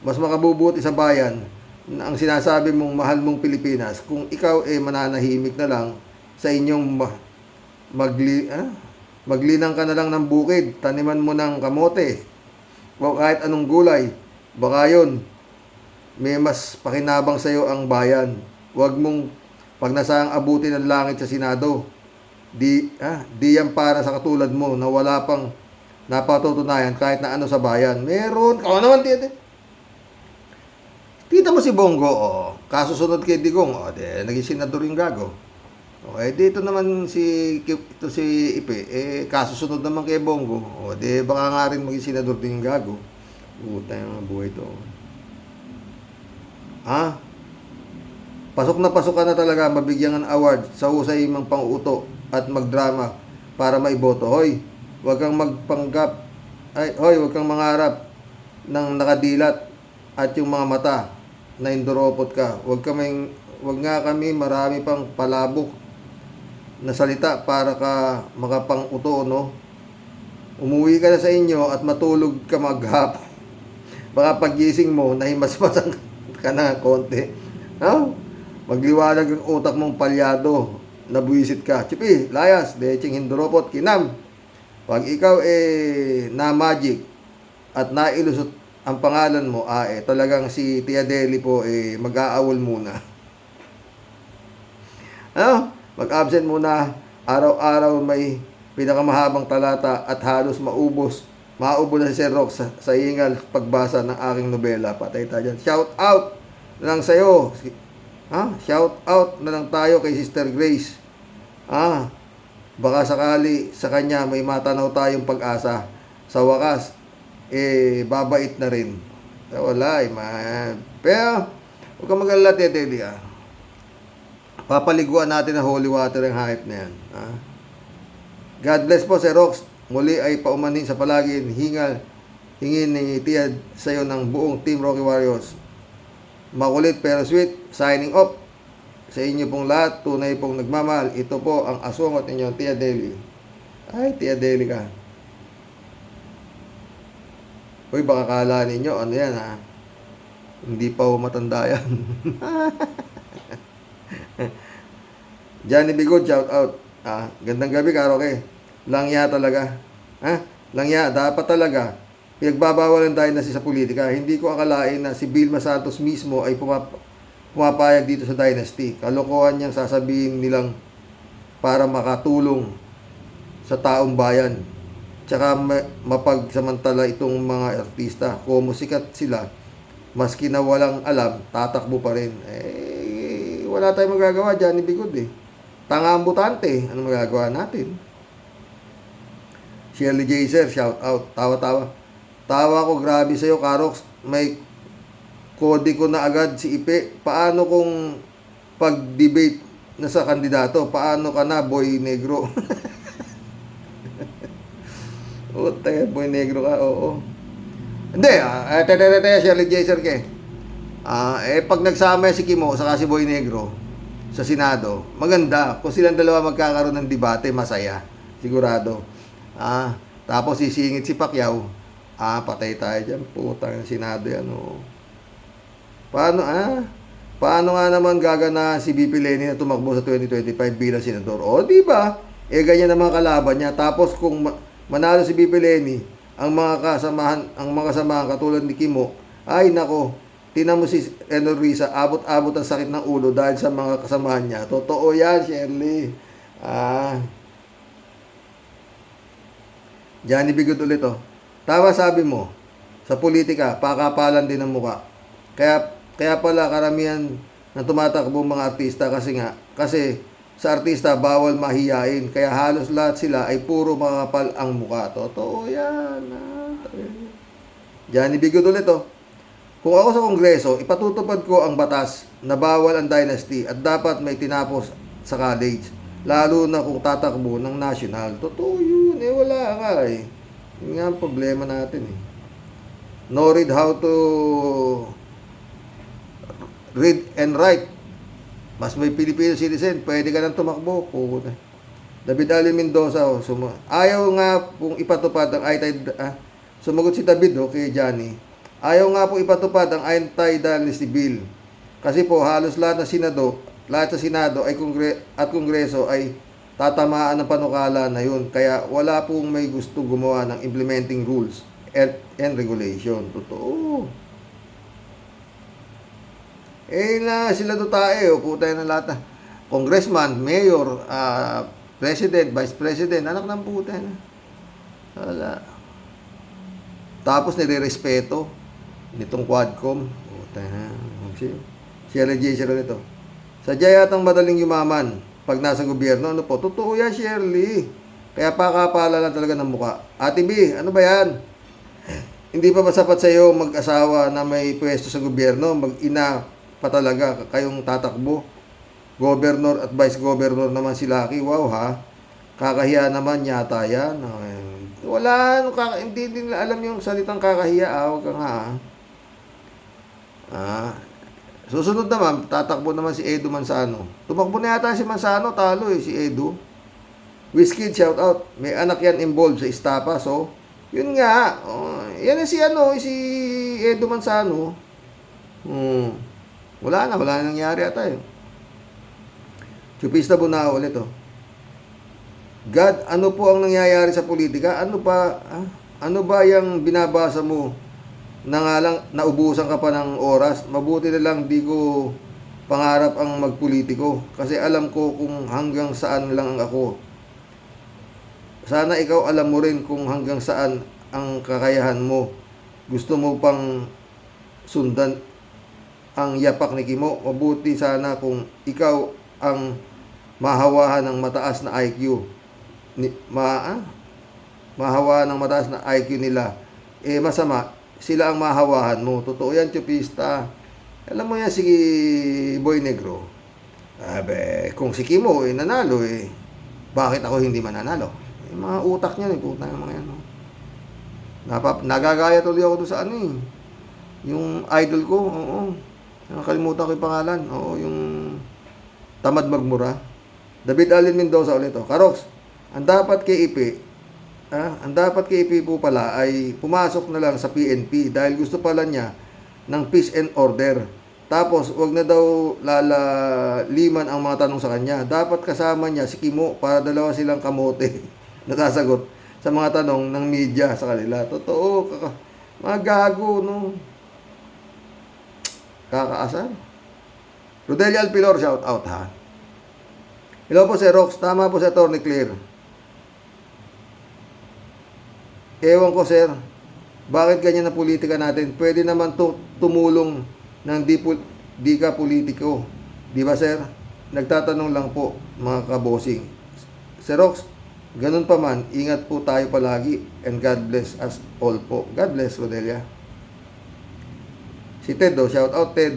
mas makabubuti sa bayan na ang sinasabi mong mahal mong Pilipinas kung ikaw mananahimik na lang sa inyong maglinang ka na lang ng bukid, taniman mo ng kamote o kahit anong gulay, baka yun may mas pakinabang sa'yo ang bayan. Huwag mong pag nasang abuti ng langit sa Senado, di yan para sa katulad mo na wala pang napatutunayan kahit na ano sa bayan. Meron, naman kita mo si Bongo, kasusunod kay Digong, naging senador yung gago. Okay, dito naman si Ipe, kasusunod naman kay Bongo, baka nga rin maging senador din yung gago. Puta yung buhay to. Pasok ka na talaga, mabigyan ng award sa husay mang panguuto at magdrama para maiboto. Hoy, huwag kang magpanggap. Huwag kang mangarap ng nakadilat at yung mga mata na induropot ka. Huwag nga kami marami pang palabok na salita para ka makapang-uto, no? Umuwi ka na sa inyo at matulog ka maghapon. Baka paggising mo, nahimasmasan ka na konti. Magliwanag yung utak mong palyado, nabuisit ka. Chipi, layas, deching hinduropot, kinam. Pag ikaw na magic at nailusot ang pangalan mo, talagang si Tia Deli po mag-aawol muna. Mag-absent muna, araw-araw may pinakamahabang talata at halos maubos na si Sir Rox sa hingal pagbasa ng aking nobela. Patay tayo dyan. Shout out na lang sa'yo. Shout out na lang tayo kay Sister Grace. Baka sakali sa kanya may matanaw tayong pag-asa. Sa wakas, babait na rin. Wala man. Pero, huwag kang mag-alala, Tedeli, papaliguan natin ang holy water ang hype na yan. God bless po, Sir Rox. Muli ay paumanhin sa palagi hingin ni Tia sa'yo ng buong Team Rocky Warriors. Makulit pero sweet. Signing off. Sa inyo pong lahat, tunay pong nagmamahal. Ito po ang asungot ninyo, Tia Deli. Ay, Tia Deli ka. Uy, baka kala ninyo, ano yan hindi pa matanda yan. Johnny Bigod, shout out. Gandang gabi, Karoke. Langya talaga. Langya, dapat talaga. Pinagbabawal ang dynasty sa politika. Hindi ko akalain na si Vilma Santos mismo ay pumapayag dito sa dynasty. Kalokohan niyang sasabihin nilang para makatulong sa taong bayan. Tsaka mapagsamantala itong mga artista. Kung musikat sila, maski na walang alam, tatakbo pa rin. Wala tayong magagawa, Johnny Bigod Tanga ang butante. Ano magagawa natin? Shirley Jaser, shout out. Tawa ko, grabe sa'yo, Karox. May kode ko na agad si Ipe. Paano kung pag-debate na sa kandidato? Paano ka na, Boy Negro? Boy Negro ka, oo. Hindi, Shirley Jaser ke. Pag nagsama si Kimo saka si Boy Negro sa Senado, maganda. Kung silang dalawa magkakaroon ng debate, masaya. Sigurado. Tapos sisingit si Pacquiao. Patay tayo dyan. Putang Senado yan, Paano nga naman gagana si BP Lenny na tumakbo sa 2025 bilang senador? Di ba? Ganyan naman kalaban niya. Tapos kung manalo si BP Lenny, ang mga kasamahan katulad ni Kimo, ay nako, tinan mo si Risa, abot-abot ang sakit ng ulo dahil sa mga kasamahan niya. Totoo yan, Shirley. Johnny Bigod ulit, Tama sabi mo, sa politika, pakapalan din ang muka. Kaya pala karamihan na tumatakbo mga artista kasi sa artista bawal mahiyain. Kaya halos lahat sila ay puro makakapal ang muka. Totoo yan. Johnny Bigod ulit, Kung ako sa Kongreso, ipatutupad ko ang batas na bawal ang dynasty at dapat may tinapos sa college. Lalo na kung tatakbo ng national. Totoo yun. Wala nga Yun nga ang problema natin No read how to read and write. Mas may Filipino citizen, pwede ka nang tumakbo. Puta. David Ali Mendoza, ayaw nga pong ipatupad ang sumagot si David kay Johnny. Ayaw nga pong ipatupad ang anti-dynasty bill. Kasi po halos lahat sa Senado ay Kongreso ay tatamaan ng panukala na yun. Kaya wala pong may gusto gumawa ng implementing rules and regulation. Totoo. Na sila tae, putay na lahat. Congressman, mayor, president, vice president, anak ng putay na. Wala. Tapos nire-respeto nitong Quadcom. Putay na. Shirley J. nito. Sadya yatang madaling yumaman pag nasa gobyerno. Ano po? Totoo yan, Shirley. Kaya pakapala lang talaga ng muka. Ate B, ano ba yan? Hindi pa ba sapat sa iyo mag-asawa na may pwesto sa gobyerno? Mag-ina pa talaga kayong tatakbo. Governor at vice governor naman si Lucky. Wow ha. Kakahiya naman yata yan. Wala, hindi nila alam yung salitang kakahiya. Huwag ka nga. Susunod naman, tatakbo naman si Edu Manzano. Tumakbo na yata si Manzano, talo si Edu. Whiskey, shout out. May anak yan involved sa Istapa. So, yun nga. Yan si Edu Manzano. Wala na nangyari ata yun. Chupista Bunao ulit God, ano po ang nangyayari sa politika? Ano ba yung binabasa mo na nga lang naubusan ka pa ng oras? Mabuti na lang di ko pangarap ang magpolitiko kasi alam ko kung hanggang saan lang ako. Sana ikaw alam mo rin kung hanggang saan ang kakayahan mo. Gusto mo pang sundan ang yapak ni Kimo? Mabuti sana kung ikaw ang mahawahan ng mataas na IQ. Mahawahan ng mataas na IQ nila. Masama, sila ang mahawahan mo. Totoo yan, Chupista. Alam mo yan, si Boy Negro. Kung si Kimo nanalo, bakit ako hindi mananalo? Mga utak niya, puta ng mga yan. Nagagaya tuloy ako doon sa yung idol ko, nakalimutan ko yung pangalan. Yung tamad magmura. David Allen Mendoza ulit. Karox, ang dapat kay IP po pala ay pumasok na lang sa PNP dahil gusto pala niya ng peace and order. Tapos, wag na daw lalaliman ang mga tanong sa kanya. Dapat kasama niya si Kimo para dalawa silang kamote nasasagot sa mga tanong ng media sa kanila. Totoo, mga gago, no? Kakaasar. Rodelio Alpilor, shout out ha. Hello po Sir Rox, tama po si Atty. Claire. Ewan ko sir, bakit ganyan na politika natin? Pwede naman tumulong ng di ka politiko. Di ba sir? Nagtatanong lang po mga kabosing. Sir Rox, ganun pa man, ingat po tayo palagi and God bless us all po. God bless, Rodelia. Si Ted shout out Ted.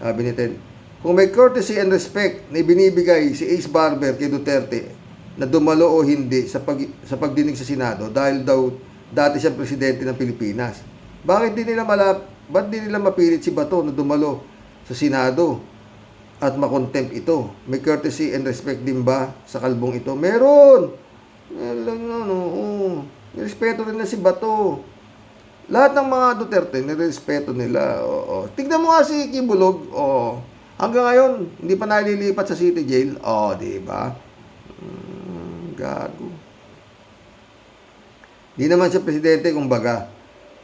Sabi ni Ted, kung may courtesy and respect na ibinibigay si Ace Barber kay Duterte na dumalo o hindi sa pagdinig sa Senado dahil daw dati siya presidente ng Pilipinas. Ba't di nila mapilit si Bato na dumalo sa Senado at makontempt ito? May courtesy and respect din ba sa kalbong ito? Meron! May respeto rin na si Bato. Lahat ng mga Duterte, nirespeto nila. Tignan mo nga si Kimbulog. Hanggang ngayon, hindi pa nalilipat sa city jail. Di ba? Gago. Di naman siya presidente, kumbaga.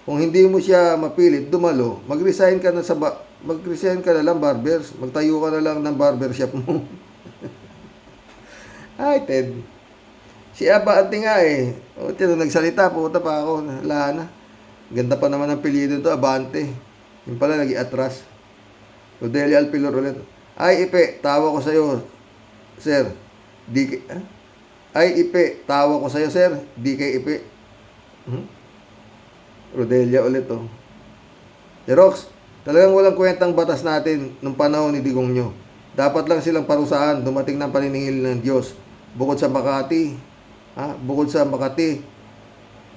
Kung hindi mo siya mapilit, dumalo, mag-resign ka na lang, barbers. Magtayo ka na lang ng barbershop mo. Ay, Ted. Si Aba Ate nga nagsalita, puta pa ako. Wala na. Ganda pa naman ang pilido to, Abante. Yung pala, nag-iatras. Rodelio Alpilor ulit. Ay, Ipe, tawa ko sa'yo, sir. Ipe, tawa ko sa'yo, sir. Di kay Ipe. Rodelia ulit, Rox, talagang walang kwentang batas natin nung panahon ni Digong nyo. Dapat lang silang parusahan, dumating ng paniningil ng Diyos. Bukod sa Makati,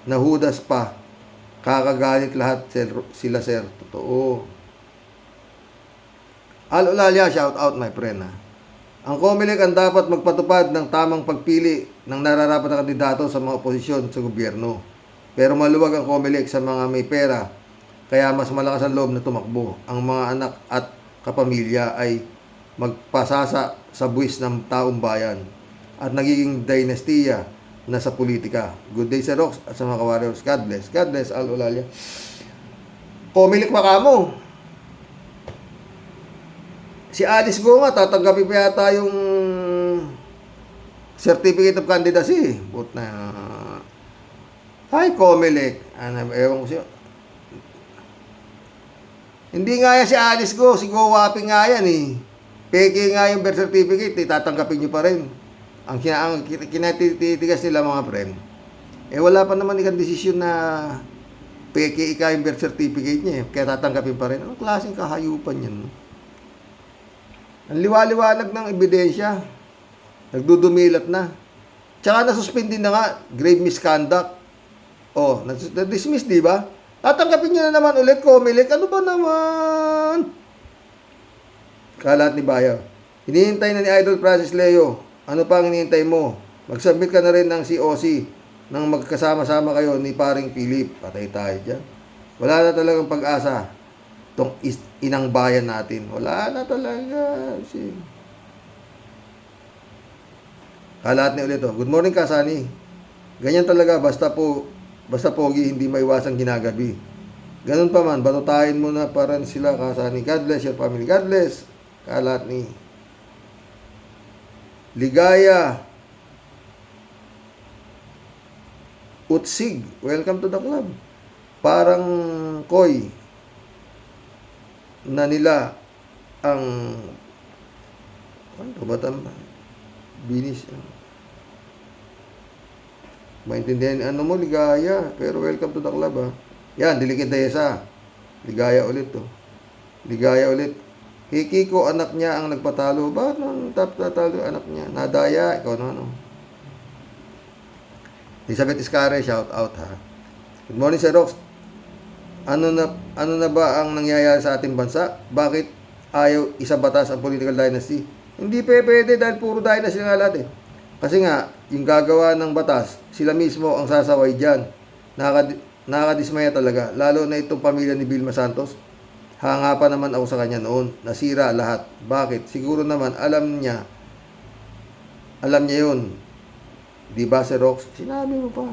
na Judas pa, kakagalit lahat sila, sir. Totoo. Al Olalia, shout out my friend. Ha? Ang COMELEC ang dapat magpatupad ng tamang pagpili ng nararapat na kandidato sa mga oposisyon sa gobyerno. Pero maluwag ang COMELEC sa mga may pera, kaya mas malakas ang loob na tumakbo. Ang mga anak at kapamilya ay magpasasa sa buwis ng taong bayan at nagiging dynastiya na sa politika. Good day sa Rox at sa mga ka-warriors. God bless. God bless, Al Olalia. COMELEC baka mo. Si Alice Go nga, tatanggapin pa yata yung Certificate of Candidacy. But na, hi, COMELEC. Ano, ewan ko siya. Hindi nga yan si Alice Go. Si Go Waping nga yan eh. Peke nga yung birth certificate, eh, tatanggapin nyo pa rin. Ang kinatitigas nila mga friend. Eh wala pa naman ikang desisyon na peke ika yung birth certificate niya eh. Kaya tatanggapin pa rin. Anong klaseng kahayupan yan? No? Ang liwaliwanag ng ebidensya. Nagdudumilat na. Tsaka nasuspindi na nga. Grave misconduct. Oh, na-dismiss, di ba? Tatanggapin nyo na naman ulit, COMELEC. Ano ba naman? Kalat ni Bayaw. Hinihintay na ni Idol Francis Leo. Ano pa ang hinihintay mo? Mag-submit ka na rin ng COC nang magkasama-sama kayo ni paring Philip. Patay tayo dyan. Wala na talagang pag-asa. Itong inang bayan natin. Wala na talaga. Kalat ni ulit. Oh. Good morning, Kasani. Ganyan talaga. Basta pogi, hindi maiwasang ginagabi. Ganun pa man, batutahin mo na parang sila, Kasani. God bless your family. God bless. Kalat ni Ligaya Utsig. Welcome to the club. Parang Koy na nila ang ano ba tama? Binis. Maintindihan ano mo, Ligaya. Pero welcome to the club, ha. Yan, Dilikid Dayesa. Ligaya ulit, to. Ligaya ulit. Kiko, anak niya ang nagpatalo. Bakit nang tatalo anak niya? Nadaya, ikaw na ano. Elizabeth Iscare, shout out, ha. Good morning, Sir Rox. Ano na ba ang nangyayari sa ating bansa? Bakit ayaw isabatas ang political dynasty? Hindi pwede dahil puro dynasty nga lahat eh. Kasi nga, yung gagawa ng batas, sila mismo ang sasaway dyan. Nakakadismaya talaga. Lalo na itong pamilya ni Vilma Santos. Hanga pa naman ako sa kanya noon. Nasira lahat. Bakit? Siguro naman, alam niya yun. Di ba, Sir Rox? Sinabi mo pa.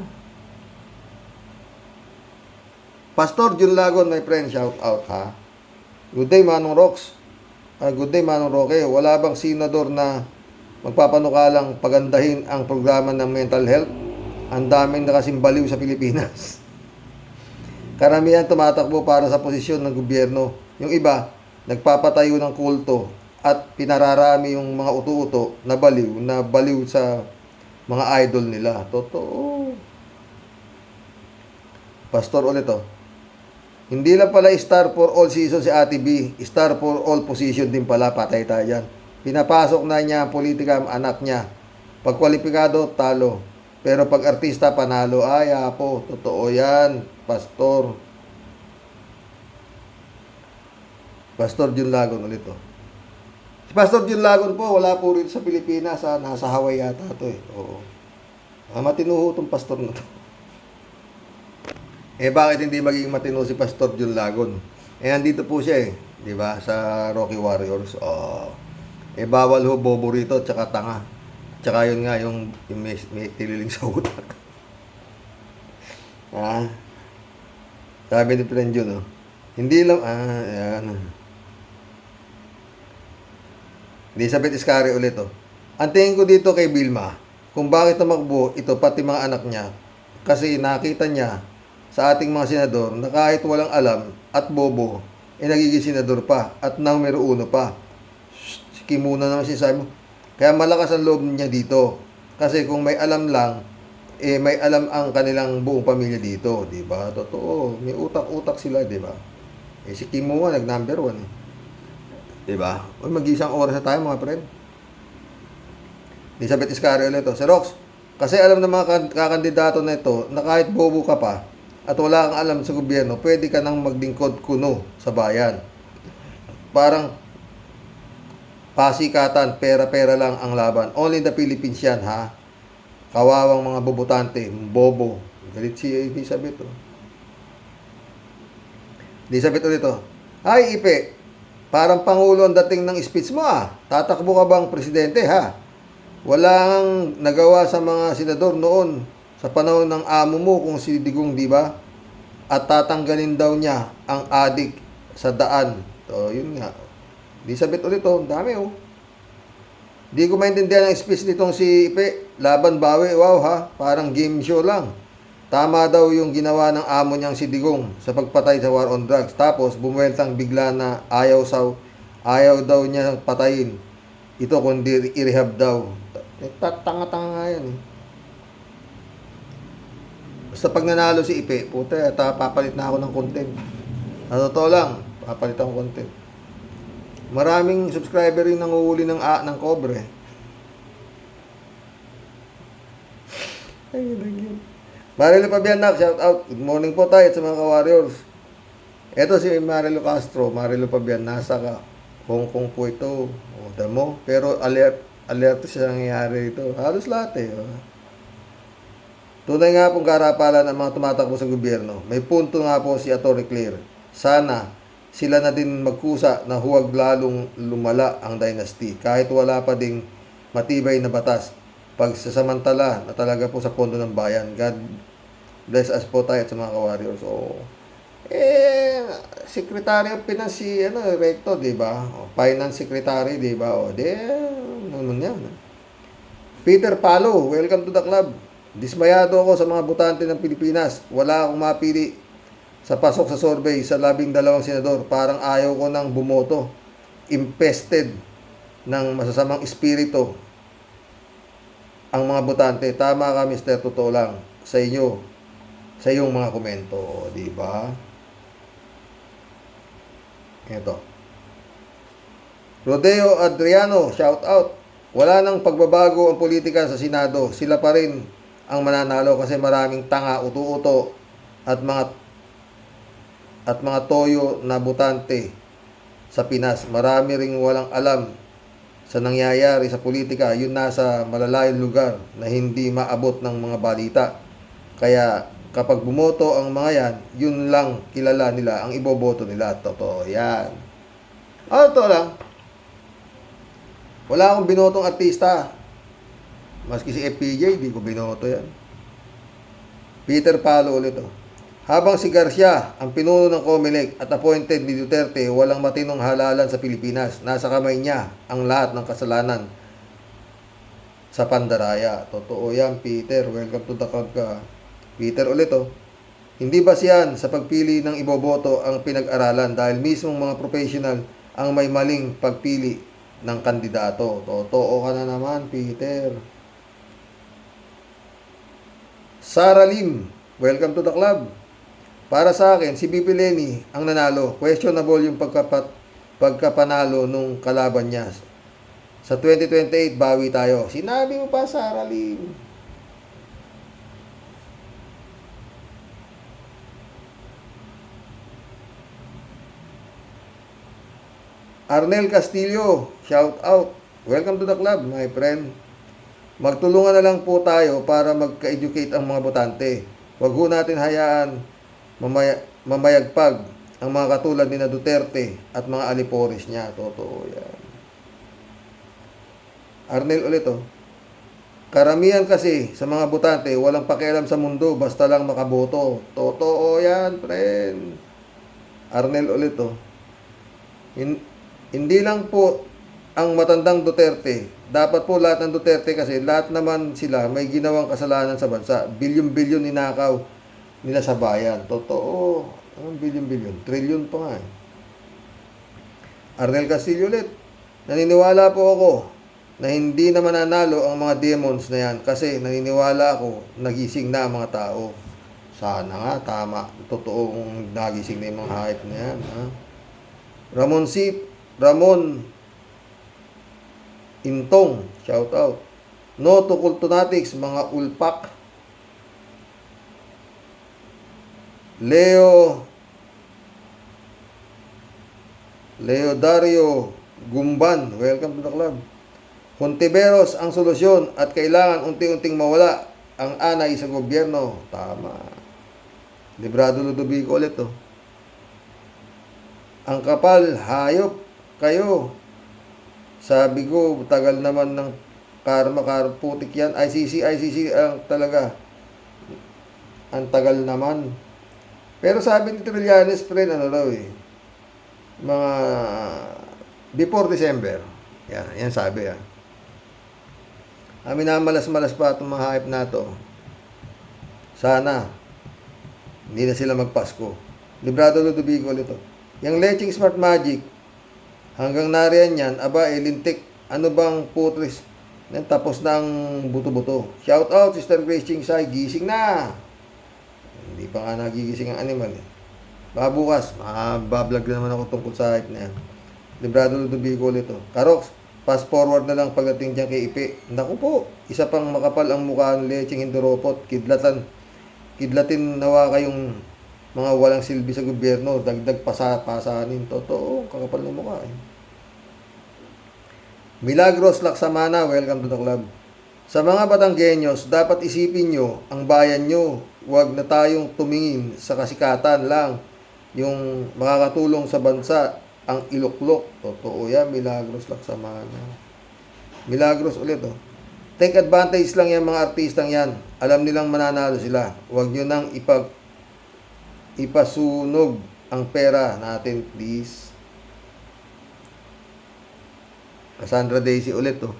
Pastor Jun Lagon, my friend, shout out, ha. Good day, Manong Rox. Good day, Manong Roque. Wala bang senador na magpapanukalang pagandahin ang programa ng mental health? Ang daming nakasimbaliw sa Pilipinas. Karamihan tumatakbo para sa posisyon ng gobyerno. Yung iba, nagpapatayo ng kulto at pinararami yung mga utu-uto na baliw sa mga idol nila. Totoo. Pastor ulit, oh. Hindi lang pala star for all season si Ate B. Star for all position din pala. Patay tayo yan. Pinapasok na niya ang politika ang anak niya. Pag kwalipikado, talo. Pero pag artista, panalo. Ay, apo. Totoo yan. Pastor. Pastor Jun Lagon ulit, oh. Si Pastor Jun Lagon po, wala po rito sa Pilipinas. Nasa Hawaii yata ito, eh. Oo. Matinuho itong pastor na to. Eh bakit hindi magiging matino si Pastor Jun Lagon? Eh andito po siya eh, 'di ba? Sa Rocky Warriors. Oh. Eh bawal ho bobo rito tsaka tanga. Tsaka yun nga yung may tililing sa utak. Sabi ni Friend Jun, oh. Hindi lang ayan. Elizabeth Iscari ulit, oh. Ang tingin ko dito kay Vilma, kung bakit tumakbo ito pati mga anak niya, kasi nakita niya sa ating mga senador na kahit walang alam at bobo, nagiging senador pa at numero 1 pa. Sige muna naman sinasabi mo. Kaya malakas ang loob niya dito. Kasi kung may alam lang, may alam ang kanilang buong pamilya dito. Diba? Totoo. May utak-utak sila, diba? Si Kim Mo nga, nag-number 1 eh. Diba? Mag-isang oras na tayo mga friend. Elizabeth Iscari ulit ito. Sir Rox, kasi alam ng mga kakandidato na ito na kahit bobo ka pa, at wala kang alam sa gobyerno, pwede ka nang magdingkod kuno sa bayan. Parang pasikatan, pera-pera lang ang laban. Only in the Philippines yan, ha? Kawawang mga bobotante, bobo. Galit si Elizabeth, oh. Elizabeth ulit, oh. Ay, Ipe, parang pangulo ang dating ng speech mo, ah. Tatakbo ka bang presidente, ha? Walang nagawa sa mga senador noon sa panahon ng amo mo kung si Digong, di ba? At tatanggalin daw niya ang adik sa daan. So, yun nga. Elizabeth ulit, oh. Ang dami, oh. Di ko maintindihan ang speech nitong si Ipe. Laban bawi, wow, ha? Parang game show lang. Tama daw yung ginawa ng amo niyang si Digong sa pagpatay sa war on drugs. Tapos, bumueltang bigla na ayaw daw niya patayin. Ito kundi i-rehab daw. Tanga-tanga nga yan, eh. Basta pag nanalo si Ipe, puta, papalit na ako ng content. Ano totoo lang, papalit ako ng content. Maraming subscriber rin nanguhuli ng cobre. Ay, yun. Marilo Pabianak, shout out. Good morning po tayo sa mga ka-warriors. Ito si Marilo Castro, Marilo Pabian, nasa Hong Kong po ito. O, damo. Pero alert siya nangyayari ito. Halos lahat, eh. Tunay nga pong karapalan ng mga tumatakbo sa gobyerno. May punto nga po si Atty. Claire. Sana sila na din magkusa na huwag lalong lumala ang dynasty kahit wala pa ding matibay na batas. Pagsasamantala na talaga po sa pondo ng bayan. God bless us po tayo at sa mga ka-warriors. So, Secretary of Finance si Recto, di ba? Finance Secretary, di ba? Naman yan. Peter Palo, welcome to the club. Dismayado ako sa mga botante ng Pilipinas. Wala akong mapili sa pasok sa survey sa 12 senador. Parang ayaw ko nang bumoto. Infested ng masasamang espiritu ang mga botante. Tama ka, Mr. Totoo lang sa inyo, sa iyong mga komento, di ba? Ito. Rodeo Adriano, shout out. Wala nang pagbabago ang politika sa Senado. Sila pa rin ang mananalo kasi maraming tanga, uto-uto at mga toyo na botante sa Pinas. Marami ring walang alam sa nangyayari sa politika. Yun nasa malalayong lugar na hindi maabot ng mga balita. Kaya kapag bumoto ang mga yan, yun lang kilala nila, ang iboboto nila. Totoo yan. Totoo lang. Wala akong binotong artista. Maski si FPJ, di ko binoto yan. Peter Palo ulit, oh. Habang si Garcia, ang pinuno ng COMELEC at appointed ni Duterte, walang matinong halalan sa Pilipinas. Nasa kamay niya ang lahat ng kasalanan sa pandaraya. Totoo yan, Peter. Welcome to the club ka. Peter ulit, oh. Hindi ba siyan sa pagpili ng iboboto ang pinag-aralan dahil mismong mga professional ang may maling pagpili ng kandidato? Totoo ka na naman, Peter. Sarah Lim, welcome to the club. Para sa akin, si BP Lenny ang nanalo. Questionable yung pagkapanalo nung kalaban niya. Sa 2028, bawi tayo. Sinabi mo pa, Sarah Lim. Arnel Castillo, shout out. Welcome to the club, my friend. Magtulungan na lang po tayo para magka-educate ang mga botante. Huwag ho natin hayaan mamayagpag ang mga katulad ni na Duterte at mga alipores niya. Totoo yan. Arnel ulit, oh. Karamihan kasi sa mga botante walang pakialam sa mundo basta lang makaboto. Totoo yan, friend. Arnel ulit, oh. Hindi lang po ang matandang Duterte. Dapat po lahat ng Duterte kasi lahat naman sila may ginawang kasalanan sa bansa. Bilyon-bilyon ninakaw nila sa bayan. Totoo. Anong bilyon-bilyon? Trilyon pa nga, eh. Arnel Castillo ulit. Naniniwala po ako na hindi na mananalo ang mga demons na yan kasi naniniwala ako nagising na ang mga tao. Sana nga, tama. Totoong nagising na yung mga hype na yan. Ha? Ramon Intong, shout out. No to Cultonatics, mga ulpak. Leo Dario Gumban, welcome to the club. Hontiveros ang solusyon at kailangan unti-unting mawala ang anay sa gobyerno. Tama. Librado Ludovico ulit to. Ang kapal, hayop kayo. Sabi ko, tagal naman ng karma, putik yan. ICC ang talaga. Ang tagal naman. Pero sabi ni Trillanes, friend, ano daw eh, mga before December. Yan sabi ah. Minamalas-malas pa itong mga hype na to. Sana, hindi na sila magpasko. Librado Ludovico ulit to. Yung Leching Smart Magic, hanggang nariyan yan, aba, lintik. Ano bang putris? Tapos na ang buto-buto. Shout out, Sister Grace Chingsay, gising na! Hindi pa nga nagigising ang animal eh. Baka bukas, mabablog na naman ako tungkol sa hype na yan. Librado Ludovico ulit to. Karox, fast forward na lang pagdating dyan kay Ipe. Naku po, isa pang makapal ang mukha ng Leching Hinduropot. Kidlatin nawa kayong mga walang silbi sa gobyerno. Dagdag pasanin. Totoo, kakapal ng mukha eh. Milagros Laksamana, welcome to the club. Sa mga Batanggenyos, dapat isipin nyo ang bayan nyo. Huwag na tayong tumingin sa kasikatan lang. Yung makakatulong sa bansa, ang iluklok. Totoo yan, Milagros Laksamana. Milagros ulit oh. Take advantage lang yung mga artistang yan. Alam nilang mananalo sila. Huwag nyo nang ipasunog ang pera natin, please. Cassandra Daisy ulit oh.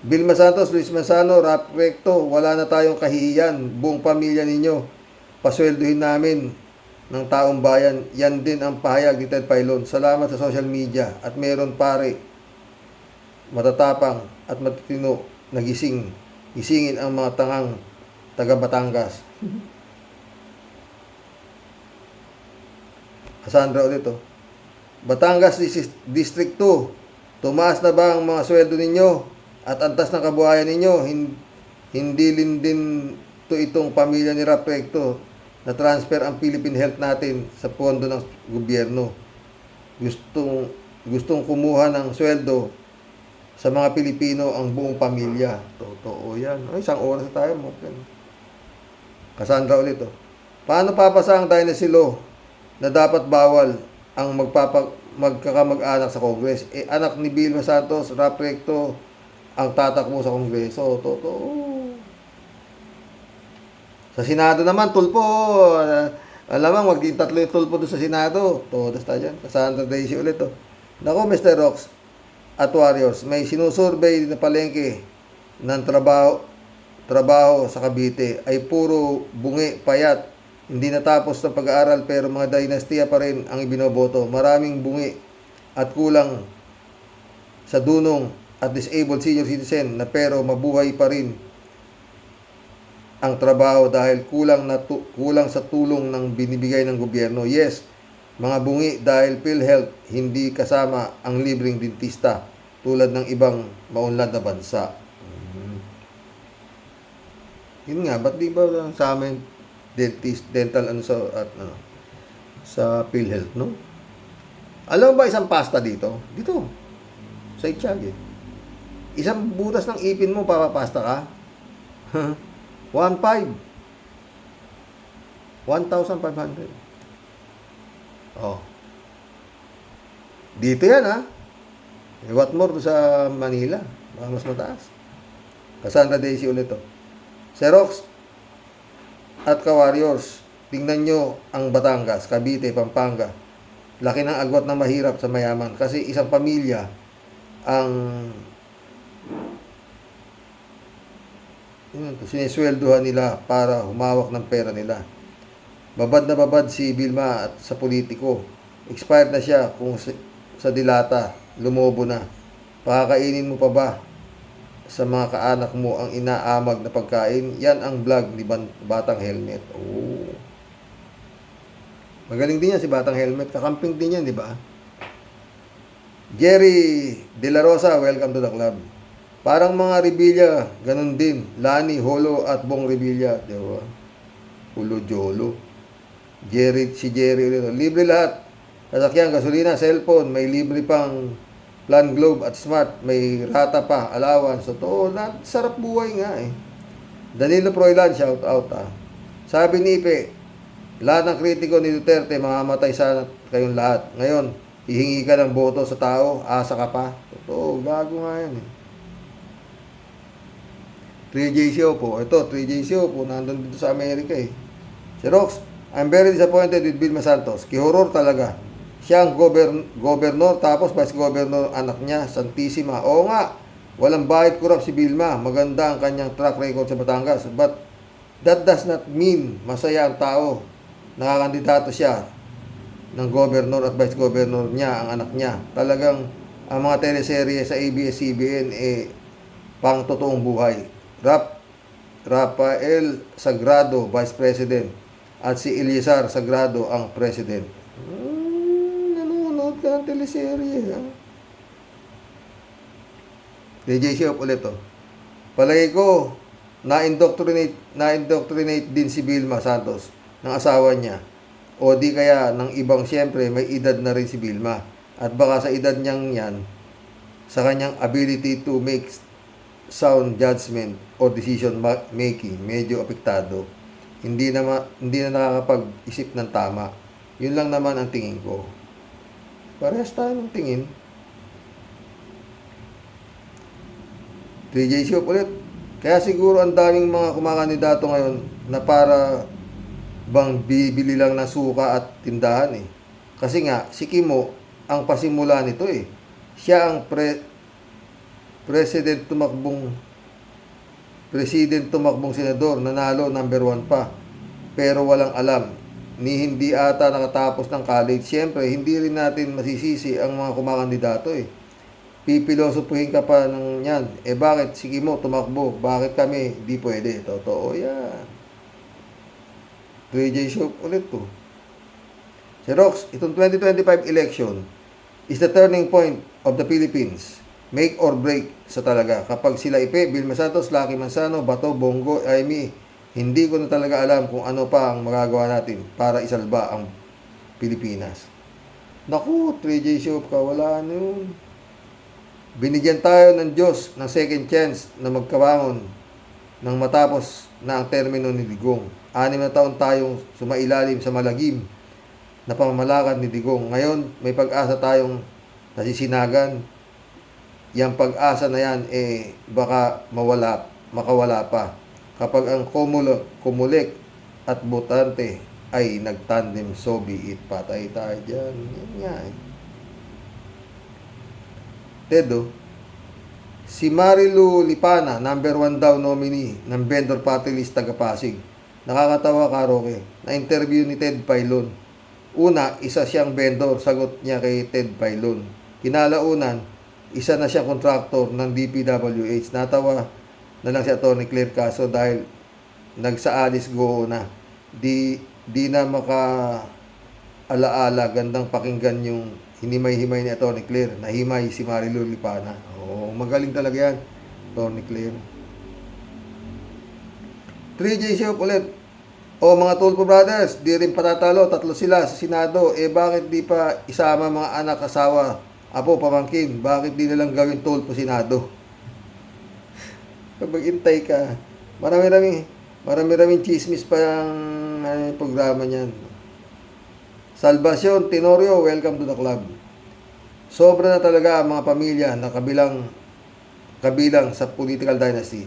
Vilma Santos, Luis Manzano, Rap Recto, wala na tayong kahihiyan. Buong pamilya ninyo, pasweldohin namin ng taong bayan. Yan din ang pahayag ni Ted Pailon. Salamat sa social media. At meron pare, matatapang at matitino, gisingin ang mga tangang taga Batangas. Cassandra ulit oh. Batangas District 2, tumaas na ba ang mga sweldo ninyo? At antas ng kabuhayan ninyo, hindi din to itong pamilya ni Raprecto na transfer ang Philippine Health natin sa pondo ng gobyerno. Gustong kumuha ng sweldo sa mga Pilipino ang buong pamilya. Totoo yan. Ay, isang oras na tayo mo. Cassandra ulit oh. Paano papasa ang dynasty law na dapat bawal ang magkakamag-anak sa Congress? Anak ni Vilma Santos, Raprecto, ang tatakbo sa Kongreso. Totoo. Sa Senado naman, tulpo. Alamang, magiging 3 yung tulpo doon sa Senado. Todas tayo dyan. Cassandra Daisy ulit to. Nako, Mr. Rox at Warriors, may sinusurvey na palengke ng trabaho sa Cavite ay puro bungi, payat. Hindi natapos ng pag-aaral pero mga dinastiya pa rin ang ibinoboto. Maraming bungi at kulang sa dunong at disabled senior citizen na pero mabuhay pa rin ang trabaho dahil kulang sa tulong ng binibigay ng gobyerno. Yes, mga bungi dahil PhilHealth hindi kasama ang libreng dentista tulad ng ibang maunlad na bansa. Yun nga, ba't di ba sa amin dental sa PhilHealth, no? Alam mo ba isang pasta dito? Dito. Sa Itchag eh. Isang butas ng ipin mo, papapasta ka. 1,500. 1,500. Oh. Dito yan, ha? What more sa Manila? Baka mas mataas. Cassandra Daisy ulit to. Xerox at Ka-Warriors, tingnan nyo ang Batangas, Cavite, Pampanga. Laki ng agwat na mahirap sa mayaman. Kasi isang pamilya ang sinisweldohan nila para humawak ng pera nila. Babad na babad si Vilma at sa politiko. Expired na siya kung sa dilata, lumobo na. Pakakainin mo pa ba sa mga kaanak mo ang inaamag na pagkain? Yan ang vlog ni Batang Helmet. Oh. Magaling din yan si Batang Helmet. Kakamping din yan, di ba? Jerry De La Rosa, welcome to the club. Parang mga Revilla, ganun din. Lani, Holo at Bong Revilla. Di ba? Hulo, Jolo. Si Jerry ulit. Libre lahat. Sasakyan, gasolina, cellphone. May libre pang Plan Globe at Smart, may rata pa, allowance. Totoo, sarap buhay nga eh. Danilo Froilan, shout out ah. Sabi ni Ipe, lahat ng kritiko ni Duterte, mamamatay sana kayong lahat. Ngayon, hihingi ka ng boto sa tao, asa ka pa. Totoo, gago nga yan eh. 3JC po. Ito, 3JC po, nandun dito sa Amerika eh. Si Rox, I'm very disappointed with Vilma Santos. Kihoror talaga. Siya ang governor, tapos vice governor anak niya, Santissima. Oo nga, walang bahid kurap si Vilma. Maganda ang kanyang track record sa Batangas. But that does not mean masaya ang tao. Nakakandidato siya ng governor at vice governor niya, ang anak niya. Talagang ang mga teleserye sa ABS-CBN pang totoong buhay. Rafael Sagrado, Vice President, at si Eliazar Sagrado ang President. Nanonood ka ng teleserye, ha? DJ Shop ulit, oh. Palagi ko, na-indoctrinate din si Vilma Santos ng asawa niya. O di kaya ng ibang, siyempre, may edad na rin si Vilma. At baka sa edad niyang yan, sa kanyang ability to make sound judgment or decision making, medyo apektado. Hindi na nakakapag-isip ng tama. Yun lang naman ang tingin ko. Parehas tayo ng tingin. 3J Shop ulit. Kaya siguro ang daming mga kumakandidato ngayon na para bang bibili lang ng suka at tindahan eh. Kasi nga, si Kimo ang pasimula nito eh. Siya ang president tumakbong senador, nanalo number 1 pa. Pero walang alam, ni hindi ata nakatapos ng college. Siyempre, hindi rin natin masisisi ang mga kumakandidato eh. Pipilosopuhin ka pa ng yan. Bakit sige mo tumakbo? Bakit kami di pwede? Totoo yan. 3J Shop ulit to. Si Rox, itong 2025 election is the turning point of the Philippines. Make or break sa talaga. Kapag sila Ipe, Vilma Santos, Lucky Manzano, Bato, Bongo, Amy, hindi ko na talaga alam kung ano pa ang magagawa natin para isalba ang Pilipinas. Naku, 3J Shop ka, wala na yun. Binigyan tayo ng Diyos ng second chance na magkabangon nang matapos na ang termino ni Digong. 6 na taon tayong sumailalim sa malagim na pamamalakad ni Digong. Ngayon, may pag-asa tayong nasisinagan. Yang pag-asa na yan, baka makawala pa. Kapag ang Comelec at botante ay nagtandem, so be it. Patay tayo dyan. Yan nga eh. Tedo, si Marilu Lipana, number 1 daw nominee ng vendor party list taga-Pasig. Nakakatawa ka, Roque. Na-interview ni Ted Pailon. Una, isa siyang vendor, sagot niya kay Ted Pailon. Kinalaunan, isa na siyang kontraktor ng DPWH. Natawa na lang si Atty. Claire Caso dahil nagsaalis go na. Di na maka-alaala, gandang pakinggan yung hinimay-himay ni Atty. Claire. Nahimay si Marilu Lipana. Oh, magaling talaga yan, Atty. Claire. 3J Shop ulit. O mga Tulfo Brothers, di rin patatalo, 3 sila sa Senado. Bakit di pa isama mga anak, asawa, apo, pamangkin? Bakit di nalang gawin Tulfo Senado? Kapag intay ka, marami-raming chismis pa yung programa niyan. Salvacion Tenorio, welcome to the club. Sobra na talaga ang mga pamilya na kabilang sa political dynasty.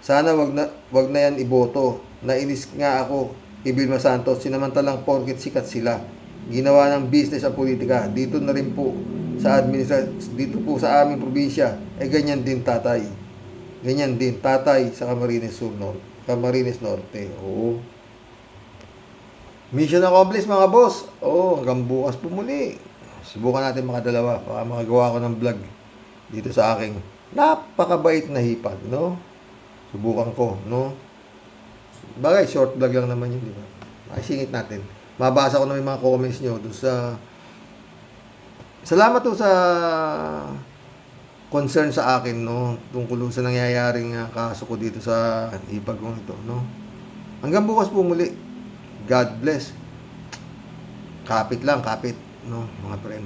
Sana wag na yan iboto. Nainis nga ako kay Vilma Santos, sinamantalang porket sikat sila. Ginawa ng business ang politika. Dito na rin po sa dito po sa aming probinsya, ganyan din tatay. Ganyan din tatay sa Camarines Norte. Oo. Mission accomplished mga boss. Hanggang bukas po muli. Subukan natin makadalawa. Baka makagawa ko ng vlog dito sa aking napakabait na hipag, no? Subukan ko, no? Bagay, short vlog lang naman yun, di ba? Ay, singit natin. Mabasa ko na yung mga comments nyo dun sa... Salamat to sa concern sa akin, no? Tungkol sa nangyayaring kaso ko dito sa hipag kong ito, no? Hanggang bukas po muli. God bless. Kapit lang, no? Mga friend.